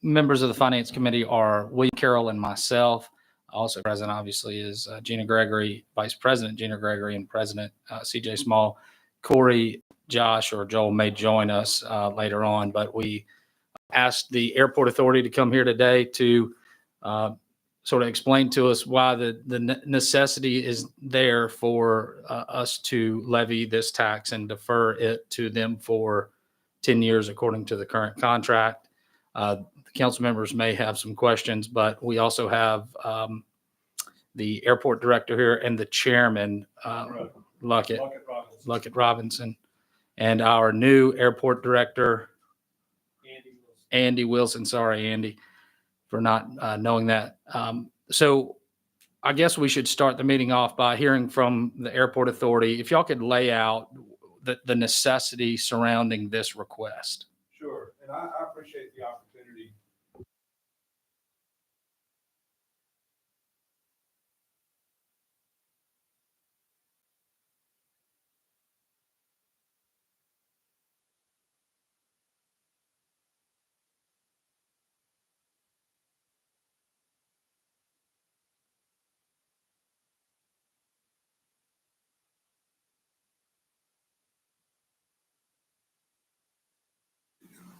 Members of the Finance Committee are William Carroll and myself. Also present, obviously, is Gina Gregory, Vice President Gina Gregory, and President CJ Small. Corey, Josh, or Joel may join us later on, but we asked the Airport Authority to come here today to sort of explain to us why the necessity is there for us to levy this tax and defer it to them for 10 years according to the current contract. The council members may have some questions, but we also have the airport director here and the chairman, Luckett Robinson, and our new airport director, Andy Wilson. Sorry, Andy, for not knowing that. So I guess we should start the meeting off by hearing from the Airport Authority. If y'all could lay out the necessity surrounding this request. Sure, and I appreciate the opportunity.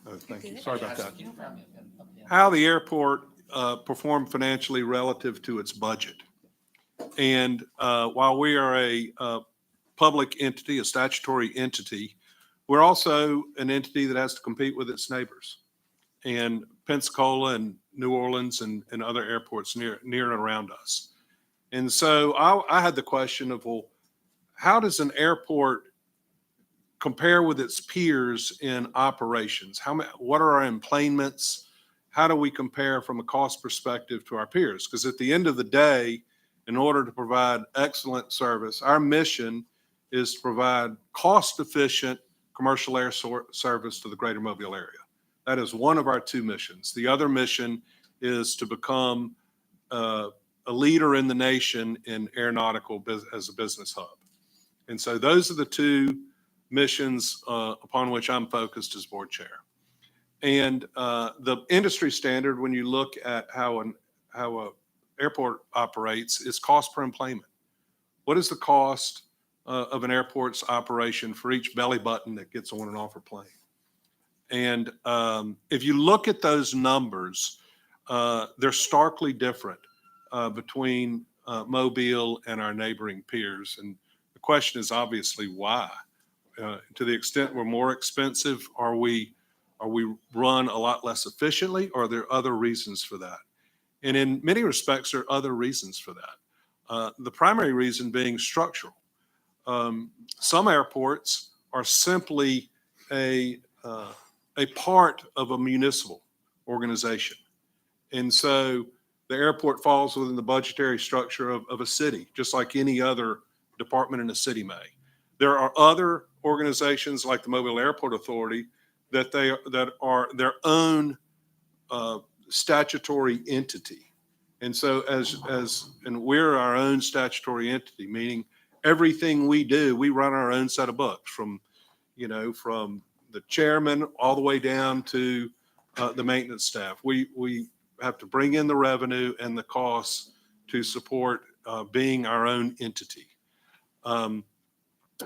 Oh, thank you. Sorry about that. How the airport performed financially relative to its budget. And while we are a public entity, a statutory entity, we're also an entity that has to compete with its neighbors. And Pensacola and New Orleans and other airports near and around us. And so I had the question of, well, how does an airport compare with its peers in operations? What are our emplanements? How do we compare from a cost perspective to our peers? Because at the end of the day, in order to provide excellent service, our mission is to provide cost-efficient commercial air service to the greater Mobile area. That is one of our two missions. The other mission is to become a leader in the nation in aeronautical as a business hub. And so those are the two missions upon which I'm focused as board chair. And the industry standard, when you look at how a airport operates, is cost per emplanement. What is the cost of an airport's operation for each belly button that gets on and off a plane? And if you look at those numbers, they're starkly different between Mobile and our neighboring peers. And the question is obviously why. To the extent we're more expensive, are we run a lot less efficiently, or are there other reasons for that? And in many respects, there are other reasons for that. The primary reason being structural. Some airports are simply a part of a municipal organization. And so the airport falls within the budgetary structure of a city, just like any other department in a city may. There are other organizations like the Mobile Airport Authority that are their own statutory entity. And so and we're our own statutory entity, meaning everything we do, we run our own set of books from the chairman all the way down to the maintenance staff. We have to bring in the revenue and the costs to support being our own entity.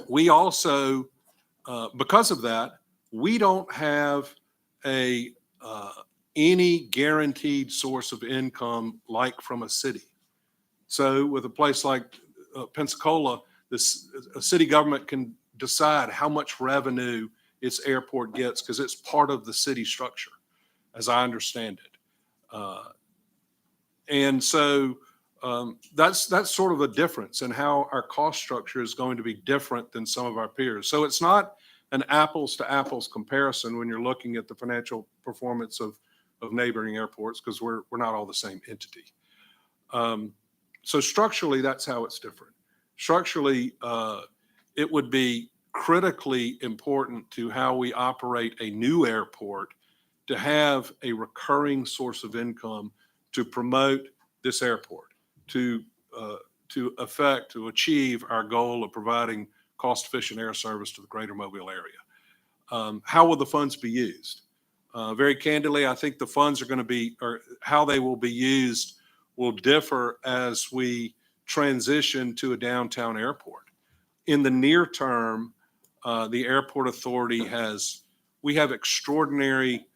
We also, because of that, we don't have any guaranteed source of income like from a city. So with a place like Pensacola, a city government can decide how much revenue its airport gets because it's part of the city structure, as I understand it. And so that's sort of a difference in how our cost structure is going to be different than some of our peers. So it's not an apples to apples comparison when you're looking at the financial performance of neighboring airports, because we're not all the same entity. So structurally, that's how it's different. Structurally, it would be critically important to how we operate a new airport to have a recurring source of income to promote this airport, to achieve our goal of providing cost-efficient air service to the greater Mobile area. How will the funds be used? Very candidly, I think the funds are going to be, or how they will be used will differ as we transition to a downtown airport. In the near term, the airport authority we have extraordinary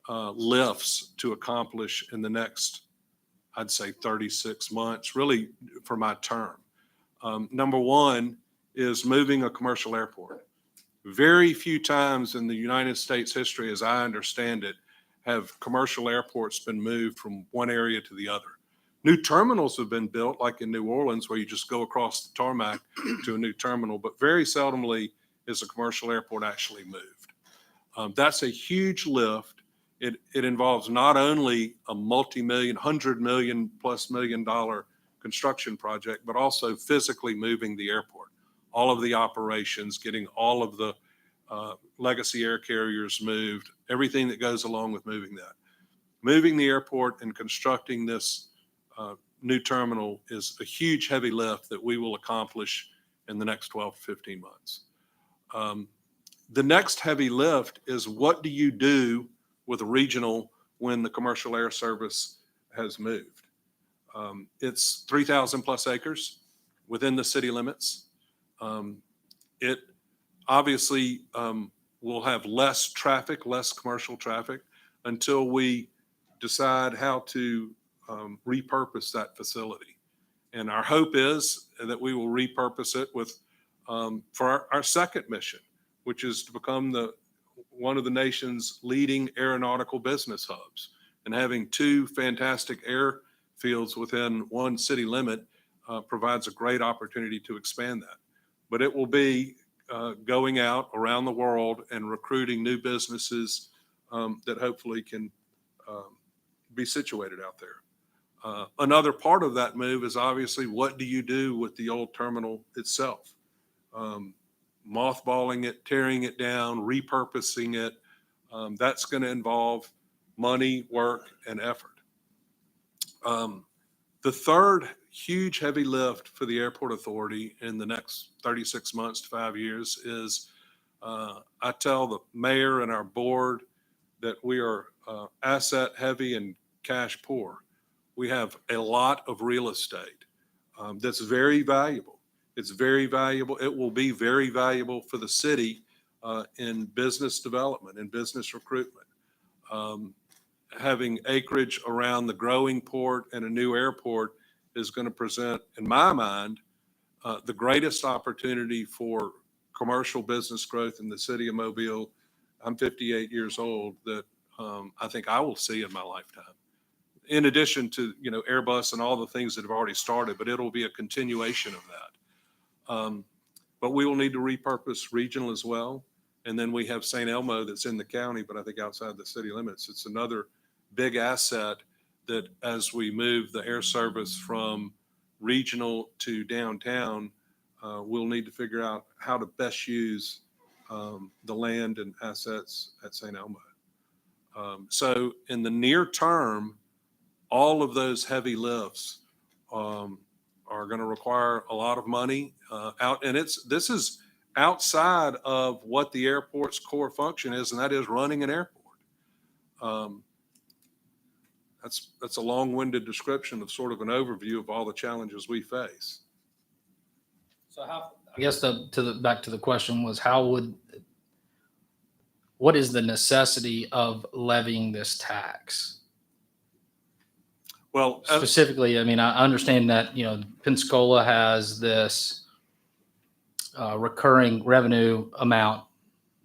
lifts to accomplish in the next, I'd say 36 months, really for my term. Number one is moving a commercial airport. Very few times in the United States history, as I understand it, have commercial airports been moved from one area to the other. New terminals have been built, like in New Orleans, where you just go across the tarmac to a new terminal, but very seldomly is a commercial airport actually moved. That's a huge lift. It involves not only a multi-million, $100 million+ million construction project, but also physically moving the airport, all of the operations, getting all of the legacy air carriers moved, everything that goes along with moving that. Moving the airport and constructing this new terminal is a huge heavy lift that we will accomplish in the next 12 to 15 months. The next heavy lift is, what do you do with a regional when the commercial air service has moved? It's 3,000+ acres within the city limits. It obviously will have less traffic, less commercial traffic, until we decide how to repurpose that facility. And our hope is that we will repurpose it for our second mission, which is to become one of the nation's leading aeronautical business hubs. And having two fantastic airfields within one city limit provides a great opportunity to expand that. But it will be going out around the world and recruiting new businesses that hopefully can be situated out there. Another part of that move is obviously, what do you do with the old terminal itself? Mothballing it, tearing it down, repurposing it. That's going to involve money, work, and effort. The third huge heavy lift for the airport authority in the next 36 months to 5 years is, I tell the mayor and our board that we are asset heavy and cash poor. We have a lot of real estate that's very valuable. It's very valuable. It will be very valuable for the city in business development and business recruitment. Having acreage around the growing port and a new airport is going to present, in my mind, the greatest opportunity for commercial business growth in the city of Mobile. I'm 58 years old, that I think I will see in my lifetime. In addition to, Airbus and all the things that have already started, but it'll be a continuation of that. But we will need to repurpose regional as well. And then we have St. Elmo that's in the county, but I think outside the city limits. It's another big asset that, as we move the air service from regional to downtown, we'll need to figure out how to best use the land and assets at St. Elmo. So in the near term, all of those heavy lifts are going to require a lot of money and this is outside of what the airport's core function is, and that is running an airport. That's a long-winded description of sort of an overview of all the challenges we face. So I guess back to the question was, what is the necessity of levying this tax? Well, specifically, I mean, I understand that, Pensacola has this recurring revenue amount.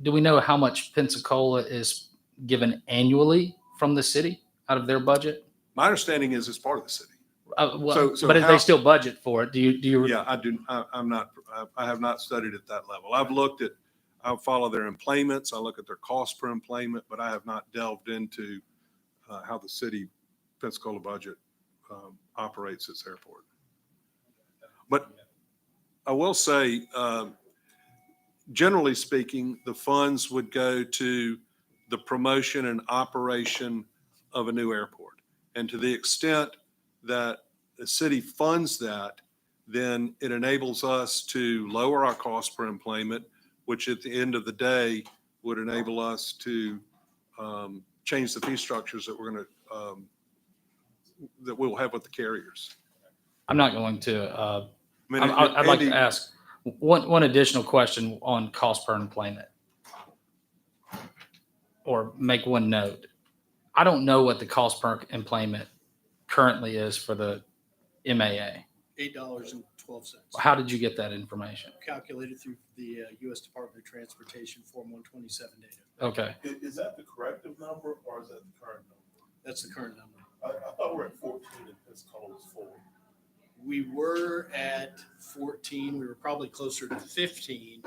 Do we know how much Pensacola is given annually from the city out of their budget? My understanding is it's part of the city. But if they still budget for it, do you? Yeah, I do. I have not studied at that level. I follow their employments. I look at their cost per employment, but I have not delved into how the city Pensacola budget operates its airport. But I will say, generally speaking, the funds would go to the promotion and operation of a new airport. And to the extent that the city funds that, then it enables us to lower our cost per employment, which at the end of the day would enable us to change the fee structures that we're going to, that we'll have with the carriers. I'm not going to, I mean, I'd like to Andy, ask one additional question on cost per employment. Or make one note. I don't know what the cost per employment currently is for the MAA. $8.12. How did you get that information? Calculated through the U.S. Department of Transportation Form 127 data. Okay. Is that the corrective number or is that the current number? That's the current number. I thought we're at 14 and Pensacola was 4. We were at 14. We were probably closer to 15.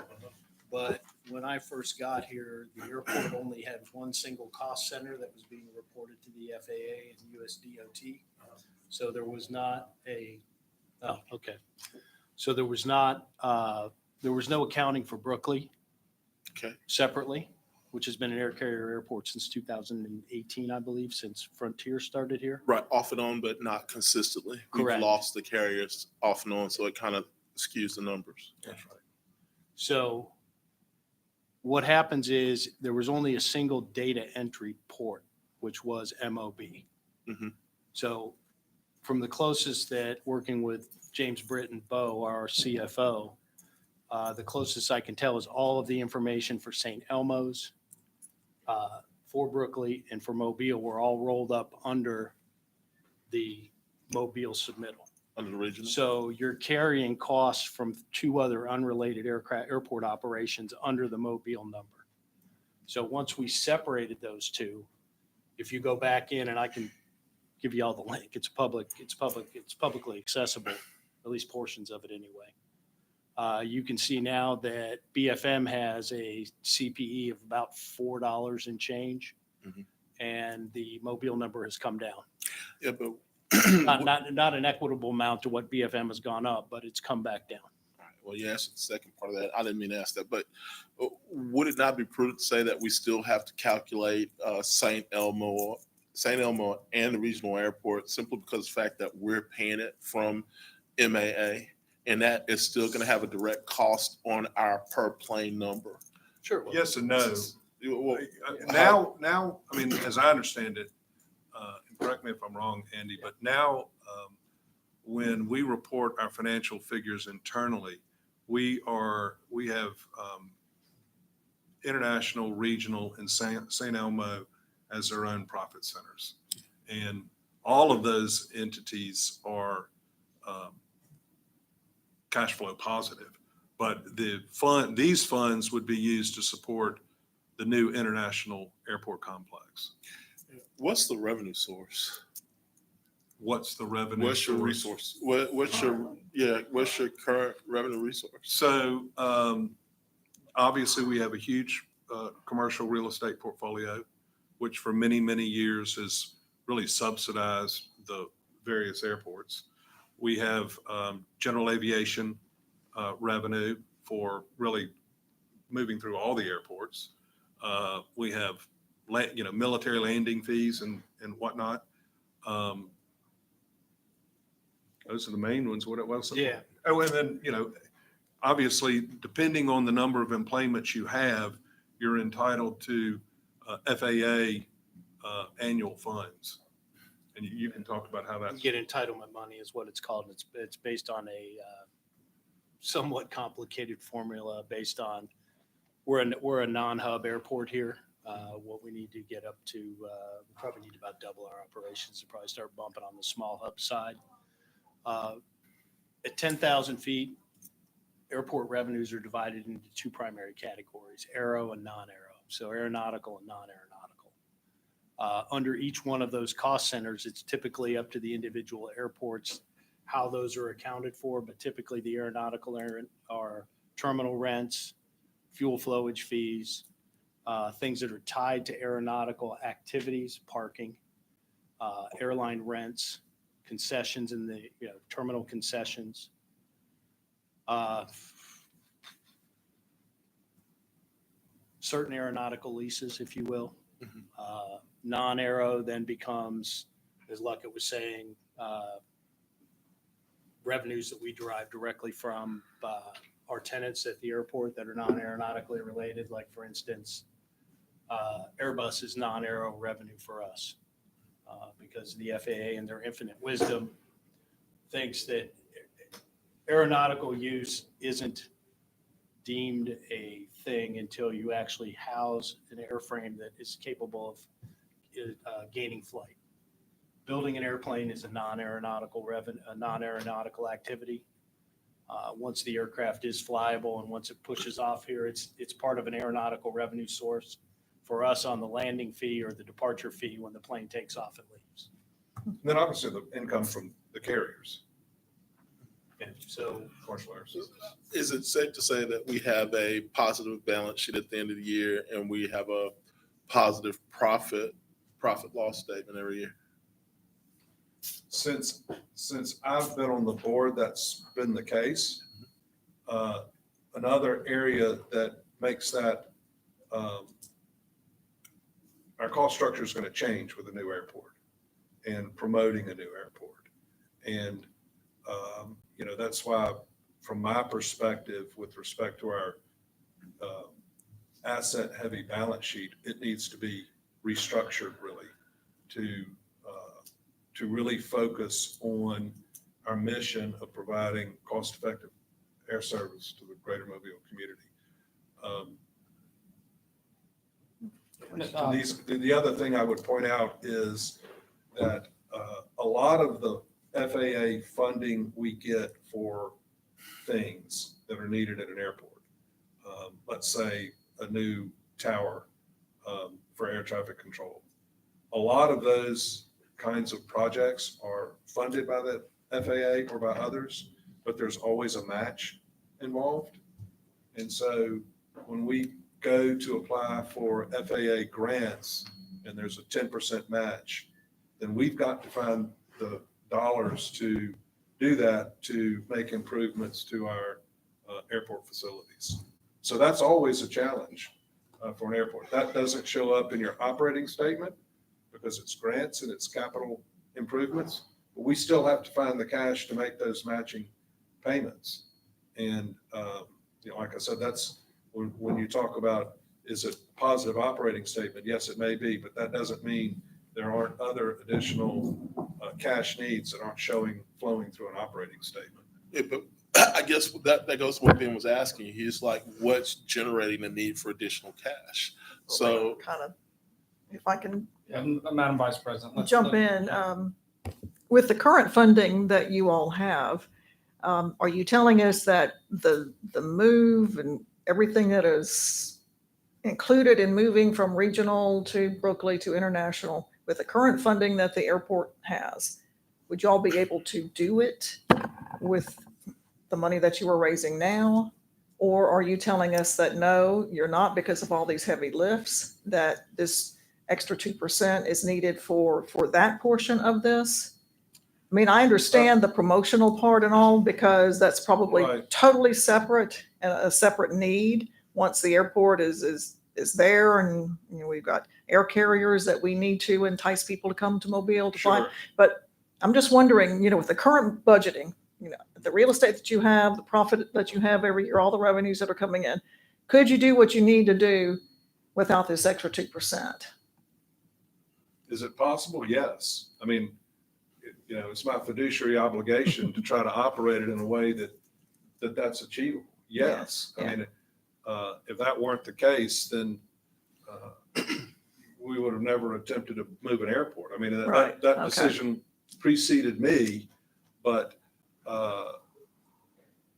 But when I first got here, the airport only had one single cost center that was being reported to the FAA and USDOT. So there was not So there was not, there was no accounting for Brooklyn. Okay. Separately, which has been an air carrier airport since 2018, I believe, since Frontier started here. Right, off and on, but not consistently. Correct. We've lost the carriers off and on, so it kind of skews the numbers. That's right. So what happens is there was only a single data entry port, which was MOB. Mhm. So from the closest that working with James Britton Bowe, our CFO, the closest I can tell is all of the information for St. Elmo's, for Brooklyn, and for Mobile were all rolled up under the Mobile submittal. Under the regional. So you're carrying costs from two other unrelated airport operations under the Mobile number. So once we separated those two, if you go back in, and I can give you all the link, it's publicly accessible, at least portions of it anyway. You can see now that BFM has a CPE of about $4 and change, Mhm. and the Mobile number has come down. Yeah, but Not an equitable amount to what BFM has gone up, but it's come back down. All right, well, you answered the second part of that. I didn't mean to ask that, but would it not be prudent to say that we still have to calculate St. Elmo and the regional airport simply because of the fact that we're paying it from MAA, and that is still going to have a direct cost on our per plane number? Sure. yes and no. Well, Now, I mean, as I understand it, and correct me if I'm wrong, Andy, but now, when we report our financial figures internally, we have international, regional, and St. Elmo as their own profit centers. And all of those entities are cash flow positive. But these funds would be used to support the new international airport complex. what's the revenue source? What's the revenue? What's your source? resource? What's your current revenue resource? So obviously, we have a huge commercial real estate portfolio, which for many, many years has really subsidized the various airports. We have general aviation revenue for really moving through all the airports. We have military landing fees and whatnot. Those are the main ones. What else? Yeah. Oh, and then, obviously, depending on the number of employments you have, you're entitled to FAA annual funds. And you can talk about how You that's. get entitlement money is what it's called. It's based on a somewhat complicated formula based on, we're a non-hub airport here. What we need to get up to, we probably need to about double our operations to probably start bumping on the small hub side. At 10,000 feet, airport revenues are divided into two primary categories, aero and non-aero. So aeronautical and non-aeronautical. Under each one of those cost centers, it's typically up to the individual airports how those are accounted for, but typically the aeronautical are terminal rents, fuel flowage fees, things that are tied to aeronautical activities, parking, airline rents, concessions in the terminal concessions. Certain aeronautical leases, if you will. Mhm. Non-aero then becomes, as Luckett was saying, revenues that we derive directly from our tenants at the airport that are non-aeronautically related, like for instance, Airbus is non-aero revenue for us because the FAA in their infinite wisdom thinks that aeronautical use isn't deemed a thing until you actually house an airframe that is capable of gaining flight. Building an airplane is a non-aeronautical activity. Once the aircraft is flyable and once it pushes off here, it's part of an aeronautical revenue source for us on the landing fee or the departure fee when the plane takes off and leaves. And then obviously the income from the carriers, And so commercial air service. Is it safe to say that we have a positive balance sheet at the end of the year and we have a positive profit loss statement every year? Since I've been on the board, that's been the case. Another area that makes that, our cost structure is going to change with a new airport and promoting a new airport. And, that's why, from my perspective, with respect to our asset-heavy balance sheet, it needs to be restructured really to really focus on our mission of providing cost-effective air service to the greater Mobile community. The other thing I would point out is that a lot of the FAA funding we get for things that are needed at an airport, let's say a new tower for air traffic control, a lot of those kinds of projects are funded by the FAA or by others, but there's always a match involved. And so when we go to apply for FAA grants and there's a 10% match, then we've got to find the dollars to do that, to make improvements to our airport facilities. So that's always a challenge for an airport. That doesn't show up in your operating statement because it's grants and it's capital improvements, but we still have to find the cash to make those matching payments. And, like I said, that's when you talk about, is it a positive operating statement? Yes, it may be, but that doesn't mean there aren't other additional cash needs that aren't flowing through an operating statement. Yeah, but I guess that goes to what Ben was asking. He's like, what's generating the need for additional cash? So Kind of, if I can Yeah, Madam Vice President. let's- jump in, with the current funding that you all have, are you telling us that the move and everything that is included in moving from regional to Berkeley to international, with the current funding that the airport has, would you all be able to do it with the money that you are raising now? Or are you telling us that no, you're not, because of all these heavy lifts, that this extra 2% is needed for that portion of this? I mean, I understand the promotional part and all, because that's probably Right. totally separate and a separate need once the airport is there, and we've got air carriers that we need to entice people to come to Mobile to fly. Sure. But I'm just wondering, with the current budgeting, the real estate that you have, the profit that you have every year, all the revenues that are coming in, could you do what you need to do without this extra 2%? Is it possible? Yes. I mean, it's my fiduciary obligation to try to operate it in a way that's achievable. Yes. Yeah. I mean, if that weren't the case, then we would have never attempted to move an airport. I mean, Right. that Okay. decision preceded me, but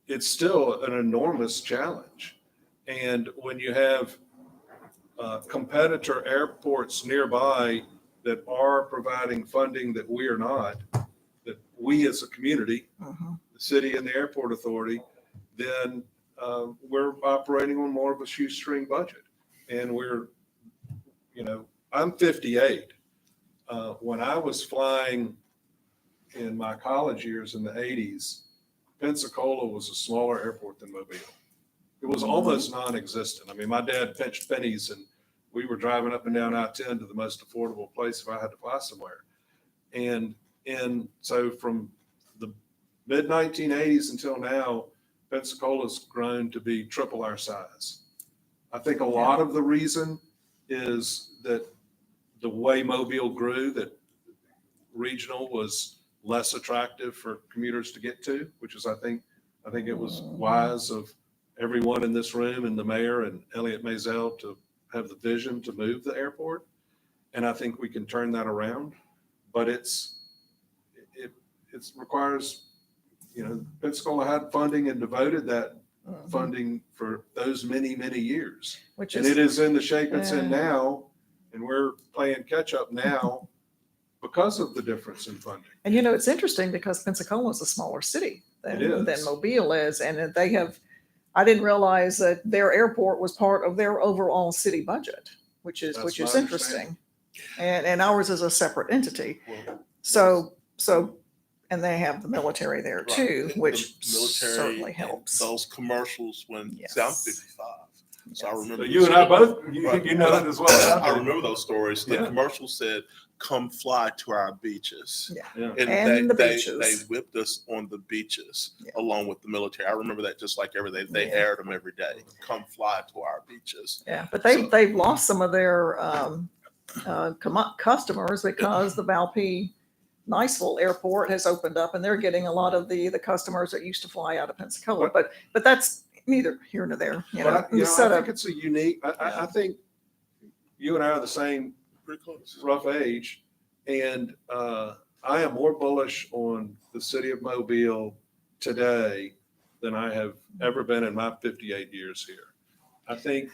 it's still an enormous challenge. And when you have competitor airports nearby that are providing funding that we are not, that we as a community, Mhm. the city and the airport authority, then we're operating on more of a shoestring budget. And I'm 58. When I was flying in my college years in the 80s, Pensacola was a smaller airport than Mobile. It was almost non-existent. I mean, my dad pinched pennies and we were driving up and down I-10 to the most affordable place if I had to fly somewhere. And so from the mid-1980s until now, Pensacola's grown to be triple our size. I think a lot of the reason is that the way Mobile grew, that regional was less attractive for commuters to get to, which is, I think it was wise of everyone in this room and the mayor and Elliot Maisel to have the vision to move the airport. And I think we can turn that around, but it requires, Pensacola had funding and devoted that funding for those many, many years. Which And is, it is in the shape it's in Yeah. now, and we're playing catch up now because of the difference in funding. and it's interesting because Pensacola is a smaller city It than is. Mobile is. And they have, I didn't realize that their airport was part of their overall city budget, which is That's my interesting. understanding. And ours is a separate entity. Well, So, and they have the military there right, too, the which military certainly and helps. Those commercials when, Yes. see, I'm 55. So I Yes. remember. So you and I both, Right. you know that as well as I I do. remember those stories. The Yeah. commercial said, "Come fly to our beaches." Yeah. Yeah. And the they beaches. whipped us on the beaches Yeah. along with the military. I remember that just like every day. They Yeah. aired them every day. Come fly to our beaches. Yeah, but So- they've lost some of their customers because the Valpy Niceville Airport has opened up, and they're getting a lot of the customers that used to fly out of Pensacola. But that's neither here nor there. But I Set think up. it's a unique, I think you and I are the same Pretty close. rough age. And I am more bullish on the city of Mobile today than I have ever been in my 58 years here. I think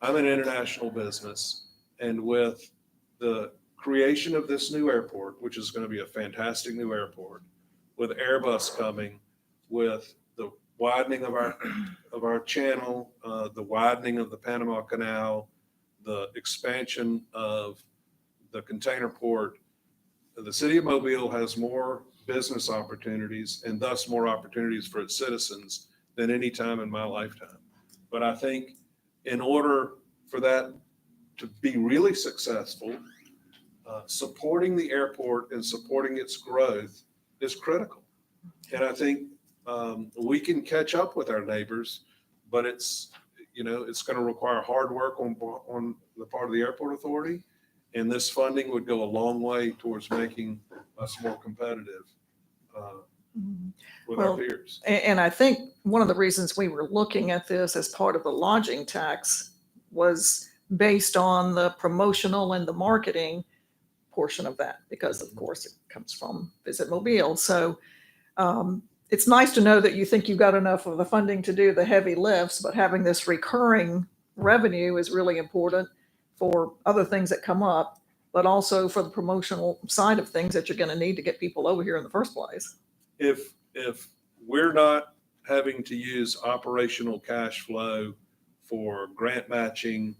I'm an international business, and with the creation of this new airport, which is going to be a fantastic new airport, with Airbus coming, with the widening of our channel, the widening of the Panama Canal, the expansion of the container port, the city of Mobile has more business opportunities and thus more opportunities for its citizens than any time in my lifetime. But I think in order for that to be really successful, supporting the airport and supporting its growth is critical. And I think we can catch up with our neighbors, but it's going to require hard work on the part of the airport authority. And this funding would go a long way towards making us more competitive with our Well, peers. And I think one of the reasons we were looking at this as part of the lodging tax was based on the promotional and the marketing portion of that, because of course it comes from Visit Mobile. So it's nice to know that you think you've got enough of the funding to do the heavy lifts, but having this recurring revenue is really important for other things that come up, but also for the promotional side of things that you're going to need to get people over here in the first place. If we're not having to use operational cash flow for grant matching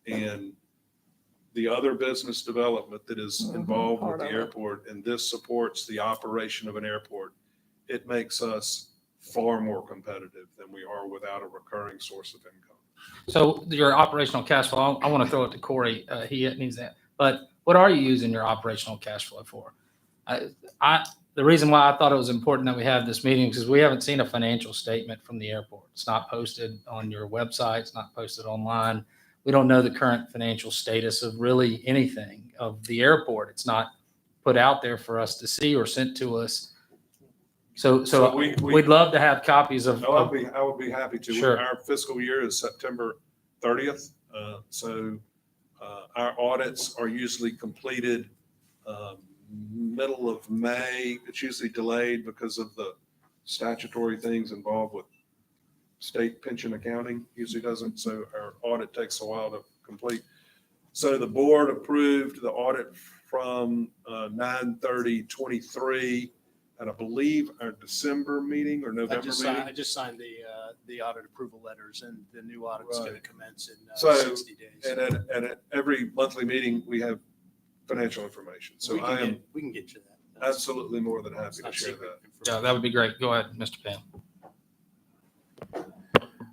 and the other business development that is Mhm, involved part with the of it. airport, and this supports the operation of an airport, it makes us far more competitive than we are without a recurring source of income. So your operational cash flow, I want to throw it to Corey. He needs that. But what are you using your operational cash flow for? The reason why I thought it was important that we have this meeting is because we haven't seen a financial statement from the airport. It's not posted on your website. It's not posted online. We don't know the current financial status of really anything of the airport. It's not put out there for us to see or sent to us. So we'd love to have copies of. Oh, I would be happy to. Sure. Our fiscal year is September 30th. Our audits are usually completed middle of May. It's usually delayed because of the statutory things involved with state pension accounting. Usually doesn't. So our audit takes a while to complete. So the board approved the audit from 9/30/23. And I believe our December meeting or November meeting. I just signed the audit approval letters, and the new audit's going to Right. commence in So, 60 days. And at every monthly meeting, we have financial information. So we I am can get you that. That's- absolutely more than it's happy to not share secret that. Yeah, that would be great. Go ahead, Mr. Penn.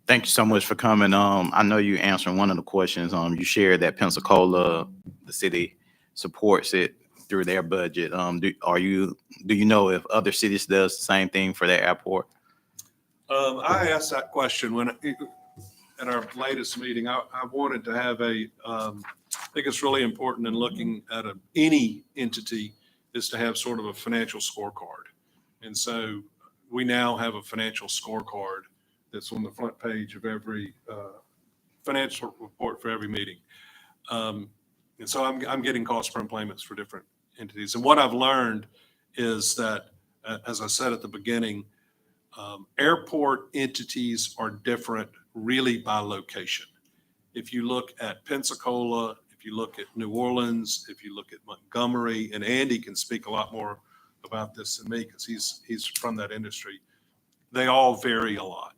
Thank you so much for coming. I know you answering one of the questions. You shared that Pensacola, the city supports it through their budget. Do you know if other cities does the same thing for their airport? I asked that question at our latest meeting, I wanted to have I think it's really important in looking at any entity is to have sort of a financial scorecard. And so we now have a financial scorecard that's on the front page of every financial report for every meeting. And so I'm getting cost per employments for different entities. And what I've learned is that, as I said at the beginning, airport entities are different really by location. If you look at Pensacola, if you look at New Orleans, if you look at Montgomery, and Andy can speak a lot more about this than me because he's from that industry, they all vary a lot.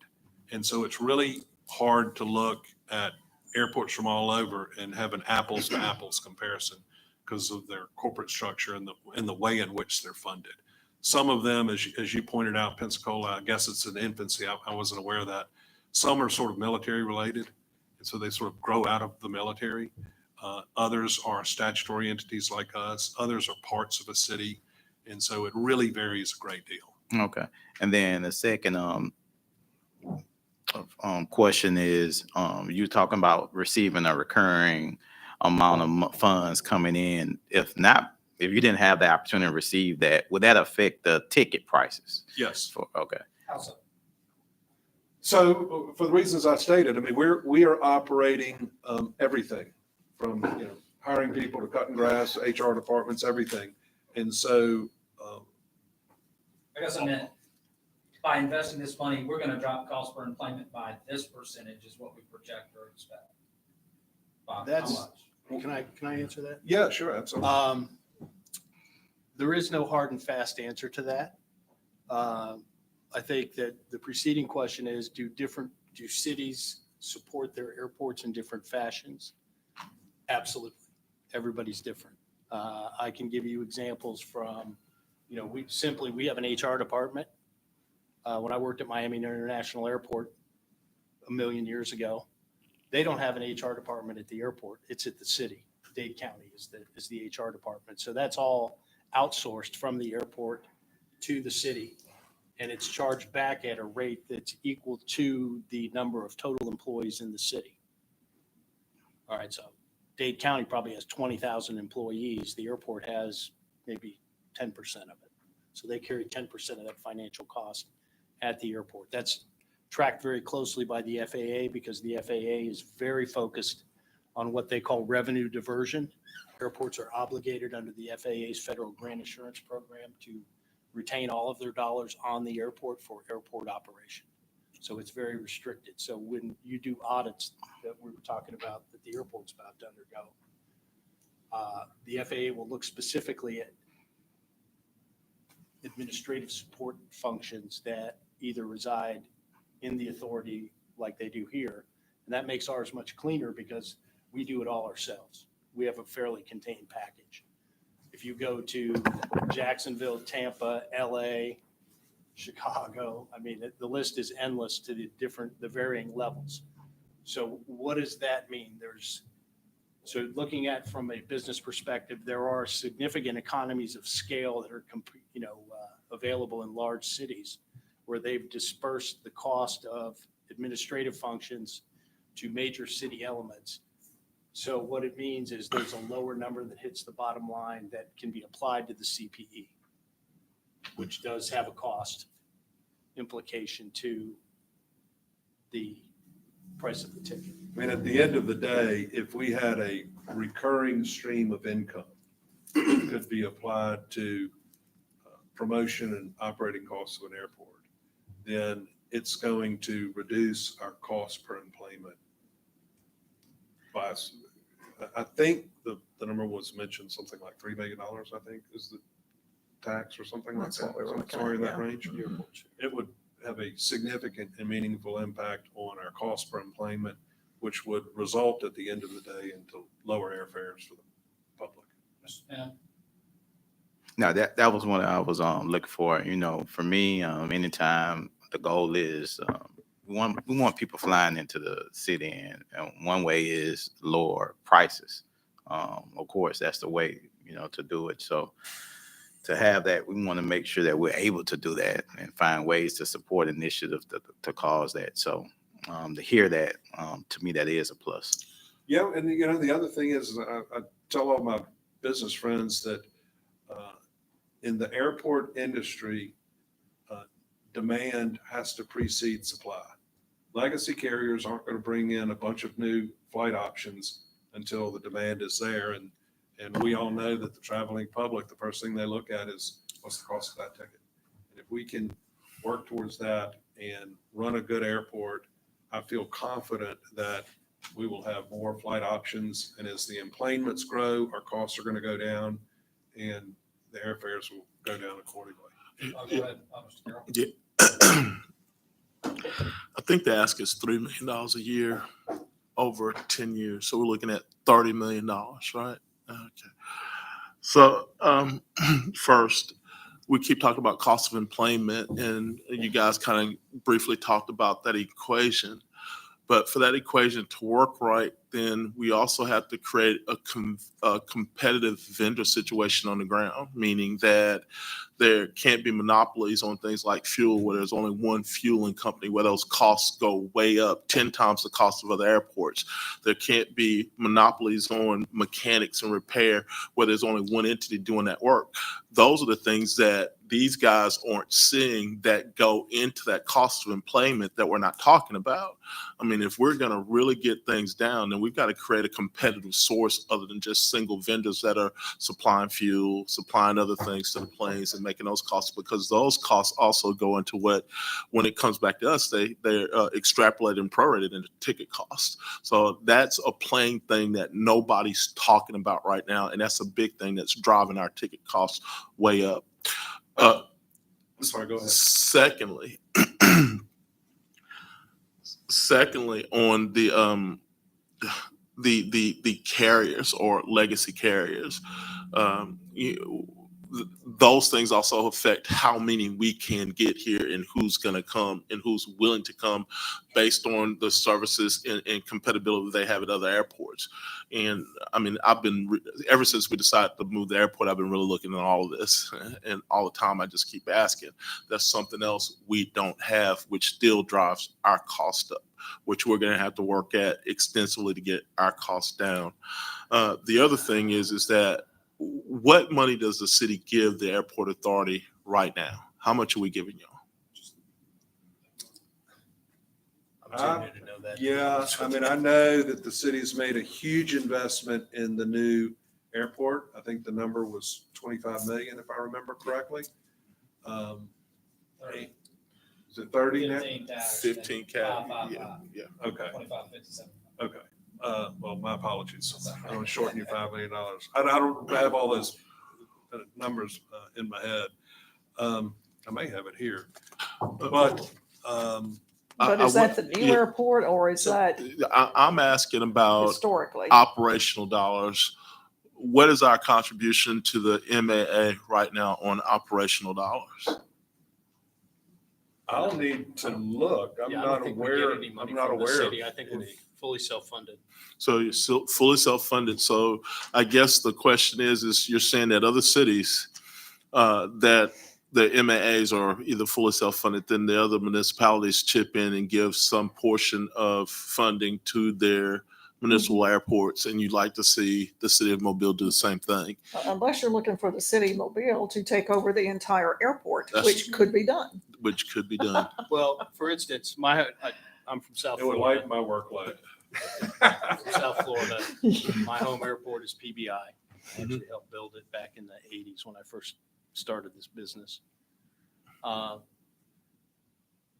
And so it's really hard to look at airports from all over and have an apples to apples comparison because of their corporate structure and the way in which they're funded. Some of them, as you pointed out, Pensacola, I guess it's in infancy. I wasn't aware of that. Some are sort of military related, and so they sort of grow out of the military. Others are statutory entities like us. Others are parts of a city. And so it really varies a great deal. Okay. And then the second question is, you talking about receiving a recurring amount of funds coming in. If you didn't have the opportunity to receive that, would that affect the ticket prices? Yes. Okay. So for the reasons I stated, I mean, we are operating everything from, hiring people to cutting grass, HR departments, everything. And so, I guess I meant by investing this money, we're going to drop cost per employment by this percentage is what we project or expect. By how That's- much? Can I answer that? yeah, sure, absolutely. There is no hard and fast answer to that. I think that the preceding question is, do cities support their airports in different fashions? Absolutely. Everybody's different. I can give you examples from, we have an HR department. When I worked at Miami International Airport a million years ago, they don't have an HR department at the airport. It's at the city. Dade County is the HR department. So that's all outsourced from the airport to the city. And it's charged back at a rate that's equal to the number of total employees in the city. All right, so Dade County probably has 20,000 employees. The airport has maybe 10% of it. So they carry 10% of that financial cost at the airport. That's tracked very closely by the FAA because the FAA is very focused on what they call revenue diversion. Airports are obligated under the FAA's Federal Grant Assurance Program to retain all of their dollars on the airport for airport operation. So it's very restricted. So when you do audits that we were talking about that the airport's about to undergo, the FAA will look specifically at administrative support functions that either reside in the authority like they do here. And that makes ours much cleaner because we do it all ourselves. We have a fairly contained package. If you go to Jacksonville, Tampa, LA, Chicago, I mean, the list is endless to the varying levels. So what does that mean? So looking at from a business perspective, there are significant economies of scale that are available in large cities where they've dispersed the cost of administrative functions to major city elements. So what it means is there's a lower number that hits the bottom line that can be applied to the CPE, which does have a cost implication to the price of the ticket. I mean, at the end of the day, if we had a recurring stream of income that could be applied to promotion and operating costs of an airport, then it's going to reduce our cost per employment by, I think the number was mentioned, something like $3 million, I think, is the tax or something like That's that. what we were looking Somewhere in at, that range. It would have a significant and meaningful impact on our cost per employment, which would result at the end of the day into lower airfares for the public. Yeah. No, that was what I was looking for. For me, anytime the goal is we want people flying into the city, and one way is lower prices. Of course, that's the way to do it. So to have that, we want to make sure that we're able to do that and find ways to support initiatives to cause that. So to hear that, to me, that is a plus. Yeah, and the other thing is, I tell all my business friends that in the airport industry, demand has to precede supply. Legacy carriers aren't going to bring in a bunch of new flight options until the demand is there. And we all know that the traveling public, the first thing they look at is what's the cost of that ticket. And if we can work towards that and run a good airport, I feel confident that we will have more flight options. And as the enplanements grow, our costs are going to go down and the airfares will go down accordingly. Go ahead, Mr. Carroll. Yeah. I think the ask is $3 million a year over 10 years. So we're looking at $30 million, right? Okay. So first, we keep talking about cost of employment, and you guys kind of briefly talked about that equation. But for that equation to work right, then we also have to create a competitive vendor situation on the ground, meaning that there can't be monopolies on things like fuel where there's only one fueling company where those costs go way up 10 times the cost of other airports. There can't be monopolies on mechanics and repair where there's only one entity doing that work. Those are the things that these guys aren't seeing that go into that cost of employment that we're not talking about. I mean, if we're going to really get things down, then we've got to create a competitive source other than just single vendors that are supplying fuel, supplying other things to the planes and making those costs, because those costs also go into what, when it comes back to us, they're extrapolated and prorated into ticket costs. So that's a plain thing that nobody's talking about right now. And that's a big thing that's driving our ticket costs way up. Sorry, go ahead. Secondly, on the carriers or legacy carriers, those things also affect how many we can get here and who's going to come and who's willing to come based on the services and compatibility they have at other airports. And I mean, ever since we decided to move the airport, I've been really looking at all of this, and all the time I just keep asking. That's something else we don't have, which still drives our cost up, which we're going to have to work at extensively to get our costs down. The other thing is that what money does the city give the airport authority right now? How much are we giving y'all? I'm tempted to know that. Yeah, I mean, I know that the city's made a huge investment in the new airport. I think the number was 25 million, if I remember correctly. 30. Is it 30 now? 15 tax. 15 cap. Yeah. Okay. 25, 57. Okay. Well, my apologies. I don't shorten you $5 million. I don't have all those numbers in my head. I may have it here, but But is that the new airport or is that I'm asking about historically? operational dollars. What is our contribution to the MAA right now on operational dollars? I'll need to look. I'm Yeah, I not don't think we aware. get any money I'm not from the aware. city. I think we're fully self-funded. So you're still fully self-funded. So I guess the question is you're saying that other cities that the MAAs are either fully self-funded, then the other municipalities chip in and give some portion of funding to their municipal airports, and you'd like to see the city of Mobile do the same thing. Unless you're looking for the city of Mobile to take over the entire airport, That's- which could be done. Which could be done. Well, for instance, I'm from South It would Florida. lighten my workload. From South Florida. My home airport is PBI. I actually helped build it back in the 80s when I first started this business.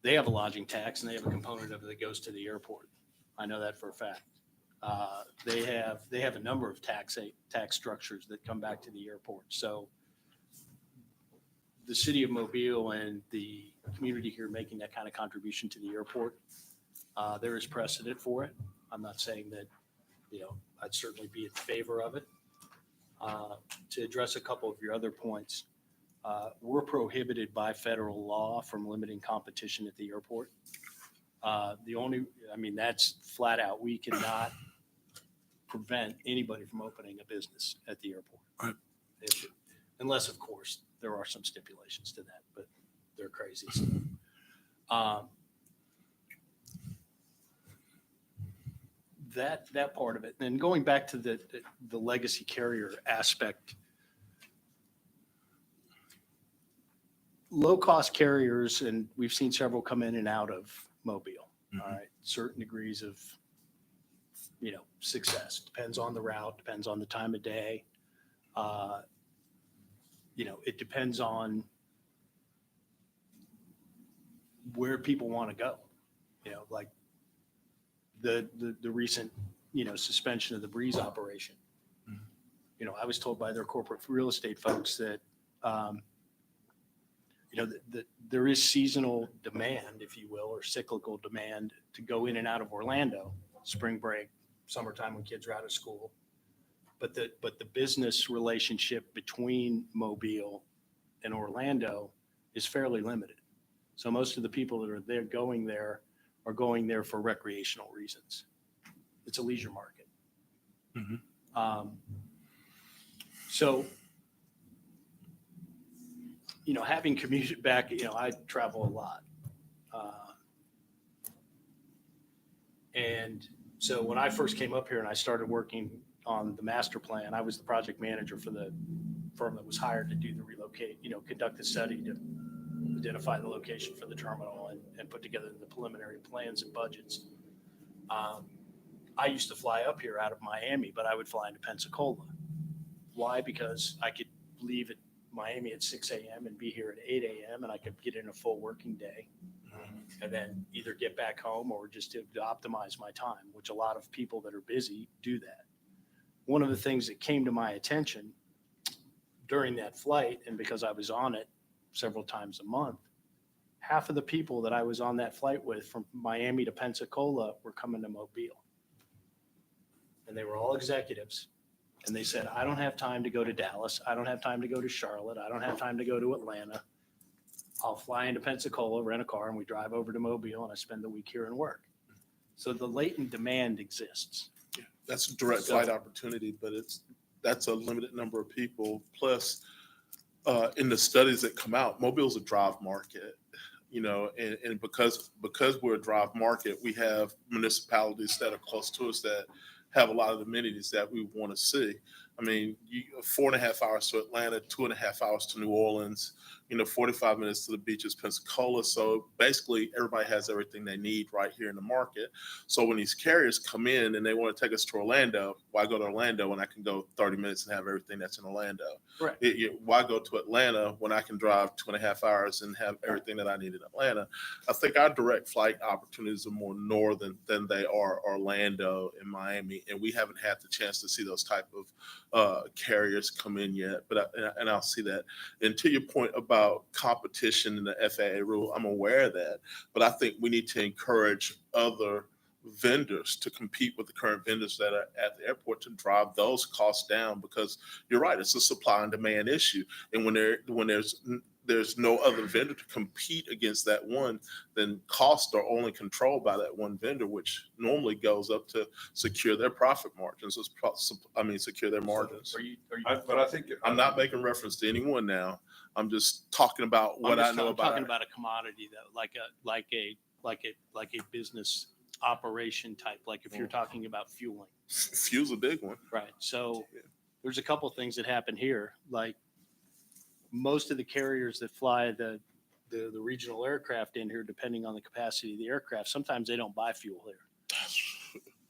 They have a lodging tax and they have a component of it that goes to the airport. I know that for a fact. They have a number of tax structures that come back to the airport. So the city of Mobile and the community here making that kind of contribution to the airport, there is precedent for it. I'm not saying that, I'd certainly be in favor of it. To address a couple of your other points, we're prohibited by federal law from limiting competition at the airport. That's flat out. We cannot prevent anybody from opening a business at the airport. Right. Unless, of course, there are some stipulations to that, but they're crazy. that part of it. And going back to the legacy carrier aspect, low-cost carriers, and we've seen several come in and out of Mobile, all right, certain degrees of, success. Depends on the route, depends on the time of day. It depends on where people want to go, like the recent, suspension of the Breeze operation. I was told by their corporate real estate folks that, that there is seasonal demand, if you will, or cyclical demand to go in and out of Orlando, spring break, summertime when kids are out of school. But the business relationship between Mobile and Orlando is fairly limited. So most of the people that are going there are going there for recreational reasons. It's a leisure market. So, having commuted back, I travel a lot. And so when I first came up here and I started working on the master plan, I was the project manager for the firm that was hired to do the relocate, conduct the study to identify the location for the terminal and put together the preliminary plans and budgets. I used to fly up here out of Miami, but I would fly into Pensacola. Why? Because I could leave at Miami at 6 a.m. and be here at 8 a.m. and I could get in a full working day and then either get back home or just to optimize my time, which a lot of people that are busy do that. One of the things that came to my attention during that flight, and because I was on it several times a month, half of the people that I was on that flight with from Miami to Pensacola were coming to Mobile. And they were all executives. And they said, I don't have time to go to Dallas. I don't have time to go to Charlotte. I don't have time to go to Atlanta. I'll fly into Pensacola, rent a car, and we drive over to Mobile, and I spend the week here and work. So the latent demand exists. That's a direct flight opportunity, but that's a limited number of people. Plus, in the studies that come out, Mobile's a drive market, and because we're a drive market, we have municipalities that are close to us that have a lot of amenities that we want to see. I mean, 4.5 hours to Atlanta, 2.5 hours to New Orleans, 45 minutes to the beaches, Pensacola. So basically everybody has everything they need right here in the market. So when these carriers come in and they want to take us to Orlando, why go to Orlando when I can go 30 minutes and have everything that's in Orlando? Right. Why go to Atlanta when I can drive 2.5 hours and have everything that I need in Atlanta? I think our direct flight opportunities are more northern than they are Orlando and Miami. And we haven't had the chance to see those type of carriers come in yet, but I'll see that. And to your point about competition in the FAA rule, I'm aware of that, but I think we need to encourage other vendors to compete with the current vendors that are at the airport to drive those costs down, because you're right, it's a supply and demand issue. And when there's no other vendor to compete against that one, then costs are only controlled by that one vendor, which normally goes up to secure their profit margins. Secure their margins. But I think I'm not making reference to anyone now. I'm just talking about what I know I'm about. talking about a commodity though, like a business operation type. Like if you're talking about fueling. Fuel's a big one. Right. So there's a couple things that happen here. Like most of the carriers that fly the regional aircraft in here, depending on the capacity of the aircraft, sometimes they don't buy fuel here.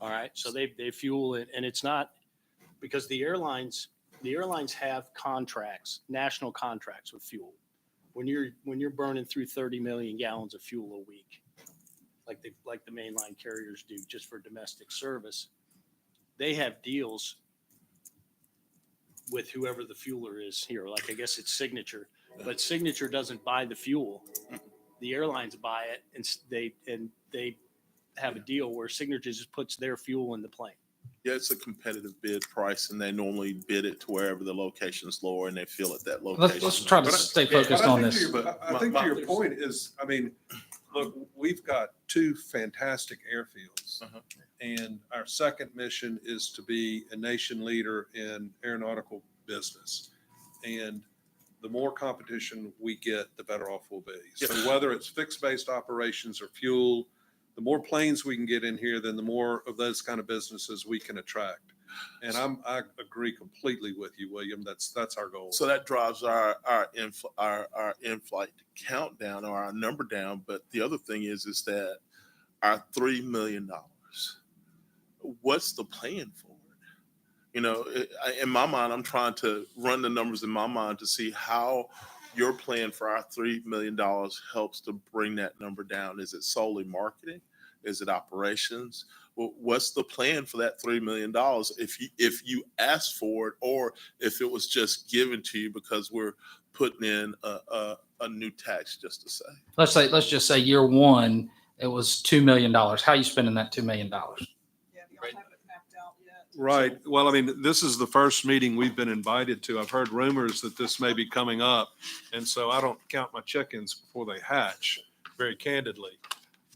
All right. So they fuel it, and it's not because the airlines have contracts, national contracts with fuel. When you're burning through 30 million gallons of fuel a week, like the mainline carriers do just for domestic service, they have deals with whoever the fueler is here. Like I guess it's Signature, but Signature doesn't buy the fuel. The airlines buy it, and they have a deal where Signature just puts their fuel in the plane. Yeah, it's a competitive bid price, and they normally bid it to wherever the location's lower, and they fill at that location. Let's try to stay focused on this. I think to your point is, look, we've got two fantastic airfields. And our second mission is to be a nation leader in aeronautical business. And the more competition we get, the better off we'll be. So whether it's fixed-based operations or fuel, the more planes we can get in here, then the more of those kind of businesses we can attract. And I agree completely with you, William. That's our goal. So that drives our in-flight countdown or our number down. But the other thing is that our $3 million, what's the plan for it? You know, in my mind, I'm trying to run the numbers in my mind to see how your plan for our $3 million helps to bring that number down. Is it solely marketing? Is it operations? Well, what's the plan for that $3 million if you ask for it, or if it was just given to you because we're putting in a new tax, just to say? Let's just say year one, it was $2 million. How are you spending that $2 million? Yeah, you don't have it mapped out yet. Right. Well, I mean, this is the first meeting we've been invited to. I've heard rumors that this may be coming up. And so I don't count my chickens before they hatch, very candidly.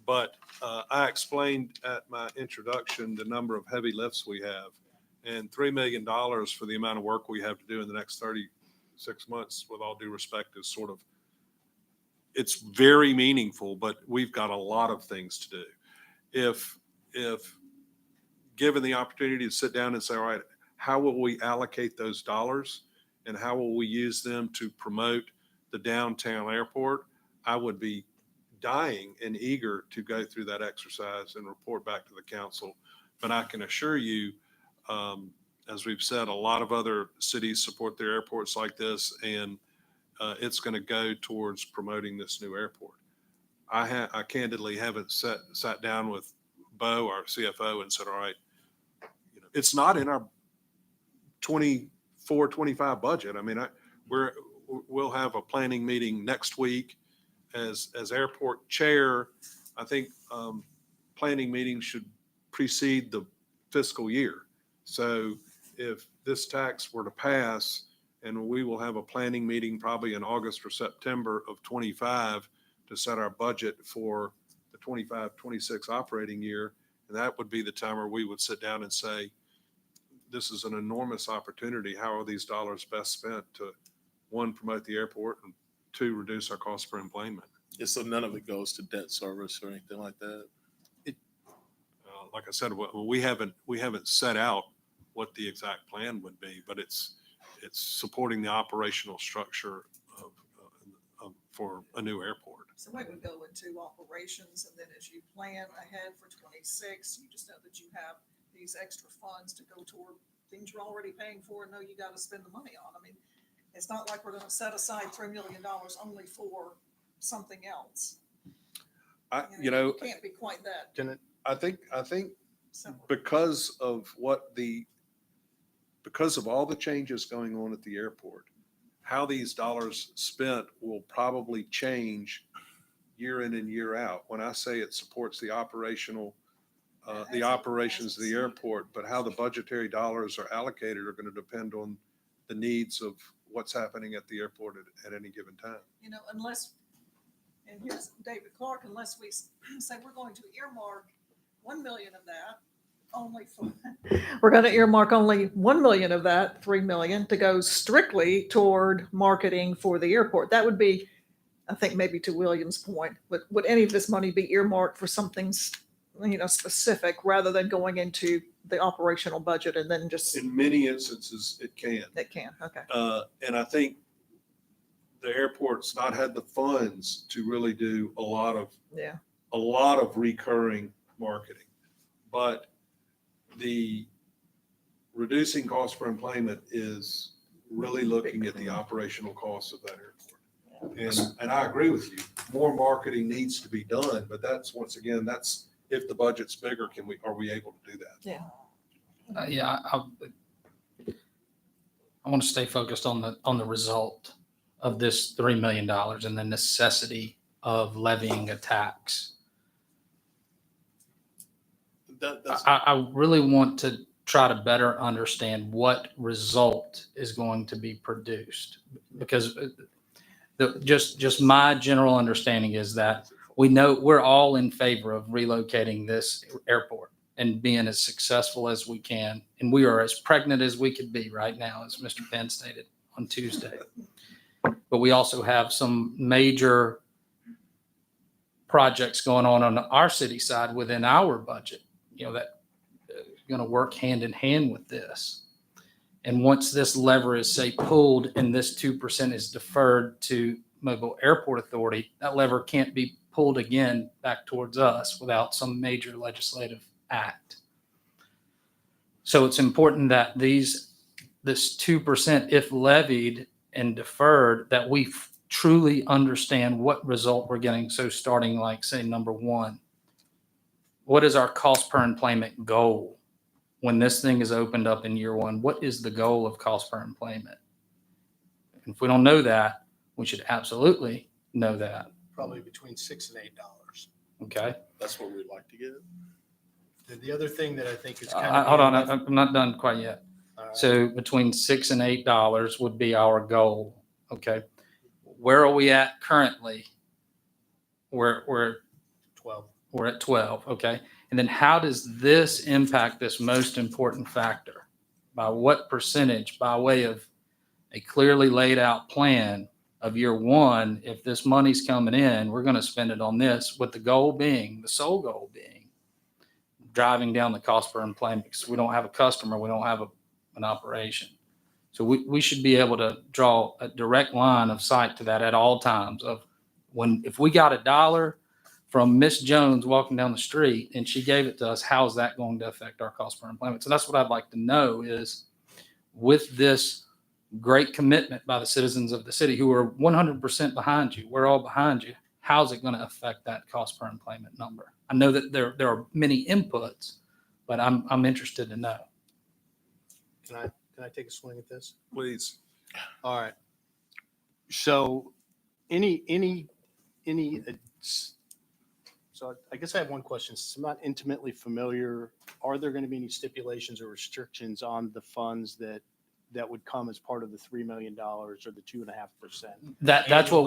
But I explained at my introduction the number of heavy lifts we have, and $3 million for the amount of work we have to do in the next 36 months, with all due respect, is sort of, it's very meaningful, but we've got a lot of things to do. If given the opportunity to sit down and say, all right, how will we allocate those dollars and how will we use them to promote the downtown airport, I would be dying and eager to go through that exercise and report back to the council. But I can assure you, as we've said, a lot of other cities support their airports like this, and it's going to go towards promoting this new airport. I candidly haven't sat down with Bo, our CFO, and said, all right, you know, it's not in our 24-25 budget. I mean, we'll have a planning meeting next week. As airport chair, I think planning meetings should precede the fiscal year. So if this tax were to pass, and we will have a planning meeting probably in August or September of 25 to set our budget for the 25-26 operating year, and that would be the time where we would sit down and say, this is an enormous opportunity. How are these dollars best spent to, one, promote the airport, and two, reduce our cost per enplanement? Yeah, so none of it goes to debt service or anything like that. Like I said, we haven't set out what the exact plan would be, but it's supporting the operational structure of for a new airport. So it would go into operations, and then as you plan ahead for 26, you just know that you have these extra funds to go toward things you're already paying for and know you got to spend the money on. I mean, it's not like we're going to set aside $3 million only for something else. It can't be quite that I think simple. because of all the changes going on at the airport, how these dollars spent will probably change year in and year out. When I say it supports the operational, the operations of the airport, but how the budgetary dollars are allocated are going to depend on the needs of what's happening at the airport at any given time. Unless, and here's David Clark, unless we say we're going to earmark 1 million of that only for, we're going to earmark only 1 million of that 3 million to go strictly toward marketing for the airport. That would be, I think, maybe to William's point, would any of this money be earmarked for something, specific, rather than going into the operational budget and then just? In many instances, it can. It can, okay. And I think the airport's not had the funds to really do a lot of recurring marketing. But the reducing cost per enplanement is really looking at the operational costs of that airport. And I agree with you. More marketing needs to be done, but that's, once again, that's if the budget's bigger, are we able to do that? Yeah. I want to stay focused on the result of this $3 million and the necessity of levying a tax. I really want to try to better understand what result is going to be produced, because just my general understanding is that we know we're all in favor of relocating this airport and being as successful as we can. And we are as pregnant as we could be right now, as Mr. Penn stated on Tuesday. But we also have some major projects going on our city side within our budget, that going to work hand in hand with this. And once this lever is, say, pulled and this 2% is deferred to Mobile Airport Authority, that lever can't be pulled again back towards us without some major legislative act. So it's important that this 2%, if levied and deferred, that we truly understand what result we're getting. So starting like, say, number one, what is our cost per employment goal? When this thing is opened up in year one, what is the goal of cost per employment? If we don't know that, we should absolutely know that. Probably between $6 and $8. Okay. That's what we'd like to get. The other thing that I think is kind of. Hold on, I'm not done quite yet. All right. So between $6 and $8 would be our goal. Okay. Where are we at currently? We're 12. We're at 12. Okay. And then how does this impact this most important factor? By what percentage, by way of a clearly laid out plan of year one, if this money's coming in, we're going to spend it on this, with the goal being, the sole goal being, driving down the cost per employment, because we don't have a customer, we don't have an operation. So we should be able to draw a direct line of sight to that at all times of if we got $1 from Miss Jones walking down the street and she gave it to us, how is that going to affect our cost per employment? So that's what I'd like to know is, with this great commitment by the citizens of the city who are 100% behind you, we're all behind you, how's it going to affect that cost per employment number? I know that there are many inputs, but I'm interested to know. Can I take a swing at this? Please. All right. So so I guess I have one question. Since I'm not intimately familiar, are there going to be any stipulations or restrictions on the funds that would come as part of the $3 million or the 2.5%? That's what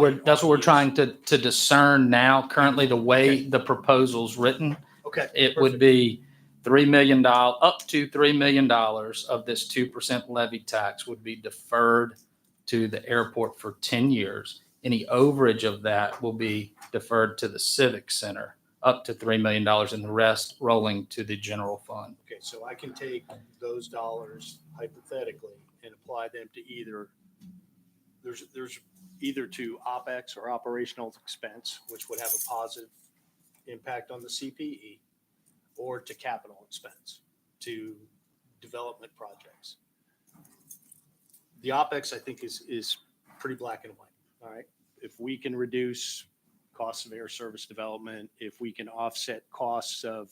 we're trying to discern now. Currently, the way the proposal's written, Okay. it would be $3 million, up to $3 million of this 2% levy tax would be deferred to the airport for 10 years. Any overage of that will be deferred to the Civic Center, up to $3 million, and the rest rolling to the general fund. Okay, so I can take those dollars hypothetically and apply them to either to OpEx or operational expense, which would have a positive impact on the CPE, or to capital expense, to development projects. The OpEx, I think, is pretty black and white. All right. If we can reduce costs of air service development, if we can offset costs of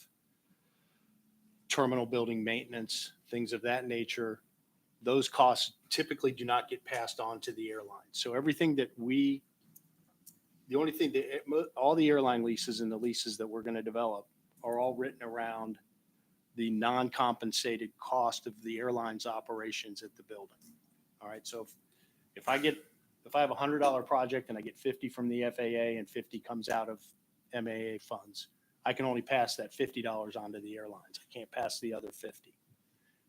terminal building maintenance, things of that nature, those costs typically do not get passed on to the airline. So everything that all the airline leases and the leases that we're going to develop are all written around the non-compensated cost of the airline's operations at the building. All right. So if I have a $100 project and I get 50 from the FAA and 50 comes out of MAA funds, I can only pass that $50 on to the airlines. I can't pass the other 50.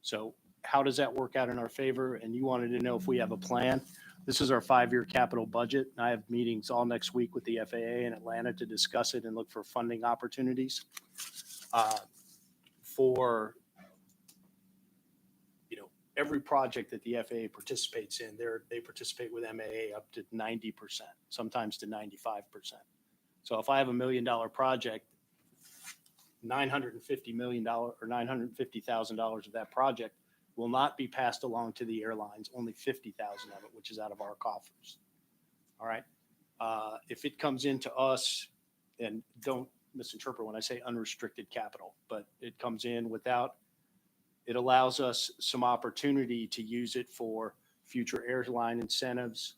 So how does that work out in our favor? And you wanted to know if we have a plan. This is our 5-year capital budget. I have meetings all next week with the FAA in Atlanta to discuss it and look for funding opportunities for every project that the FAA participates in. They participate with MAA up to 90%, sometimes to 95%. So if I have $1 million project, $950 million or $950,000 of that project will not be passed along to the airlines, only 50,000 of it, which is out of our coffers. All right. If it comes into us, and don't misinterpret when I say unrestricted capital, but it comes in without, it allows us some opportunity to use it for future airline incentives,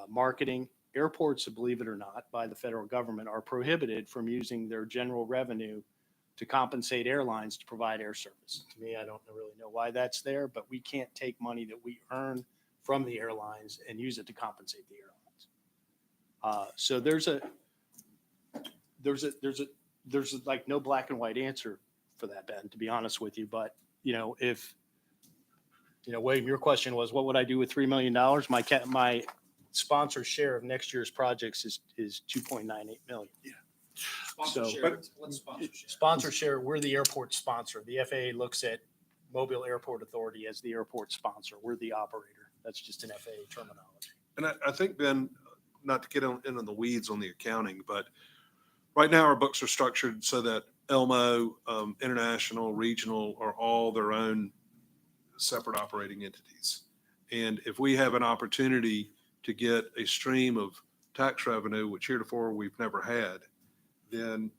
marketing. Airports, believe it or not, by the federal government are prohibited from using their general revenue to compensate airlines to provide air service. To me, I don't really know why that's there, but we can't take money that we earn from the airlines and use it to compensate the airlines. So there's like no black and white answer for that, Ben, to be honest with you. But, if, William, your question was, what would I do with $3 million? My sponsor share of next year's projects is 2.98 million. Sponsor So- share, what's sponsor share? Sponsor share, we're the airport sponsor. The FAA looks at Mobile Airport Authority as the airport sponsor. We're the operator. That's just an FAA terminology. And I think, Ben, not to get into the weeds on the accounting, but right now our books are structured so that Elmo, International, Regional are all their own separate operating entities. And if we have an opportunity to get a stream of tax revenue, which heretofore we've never had, then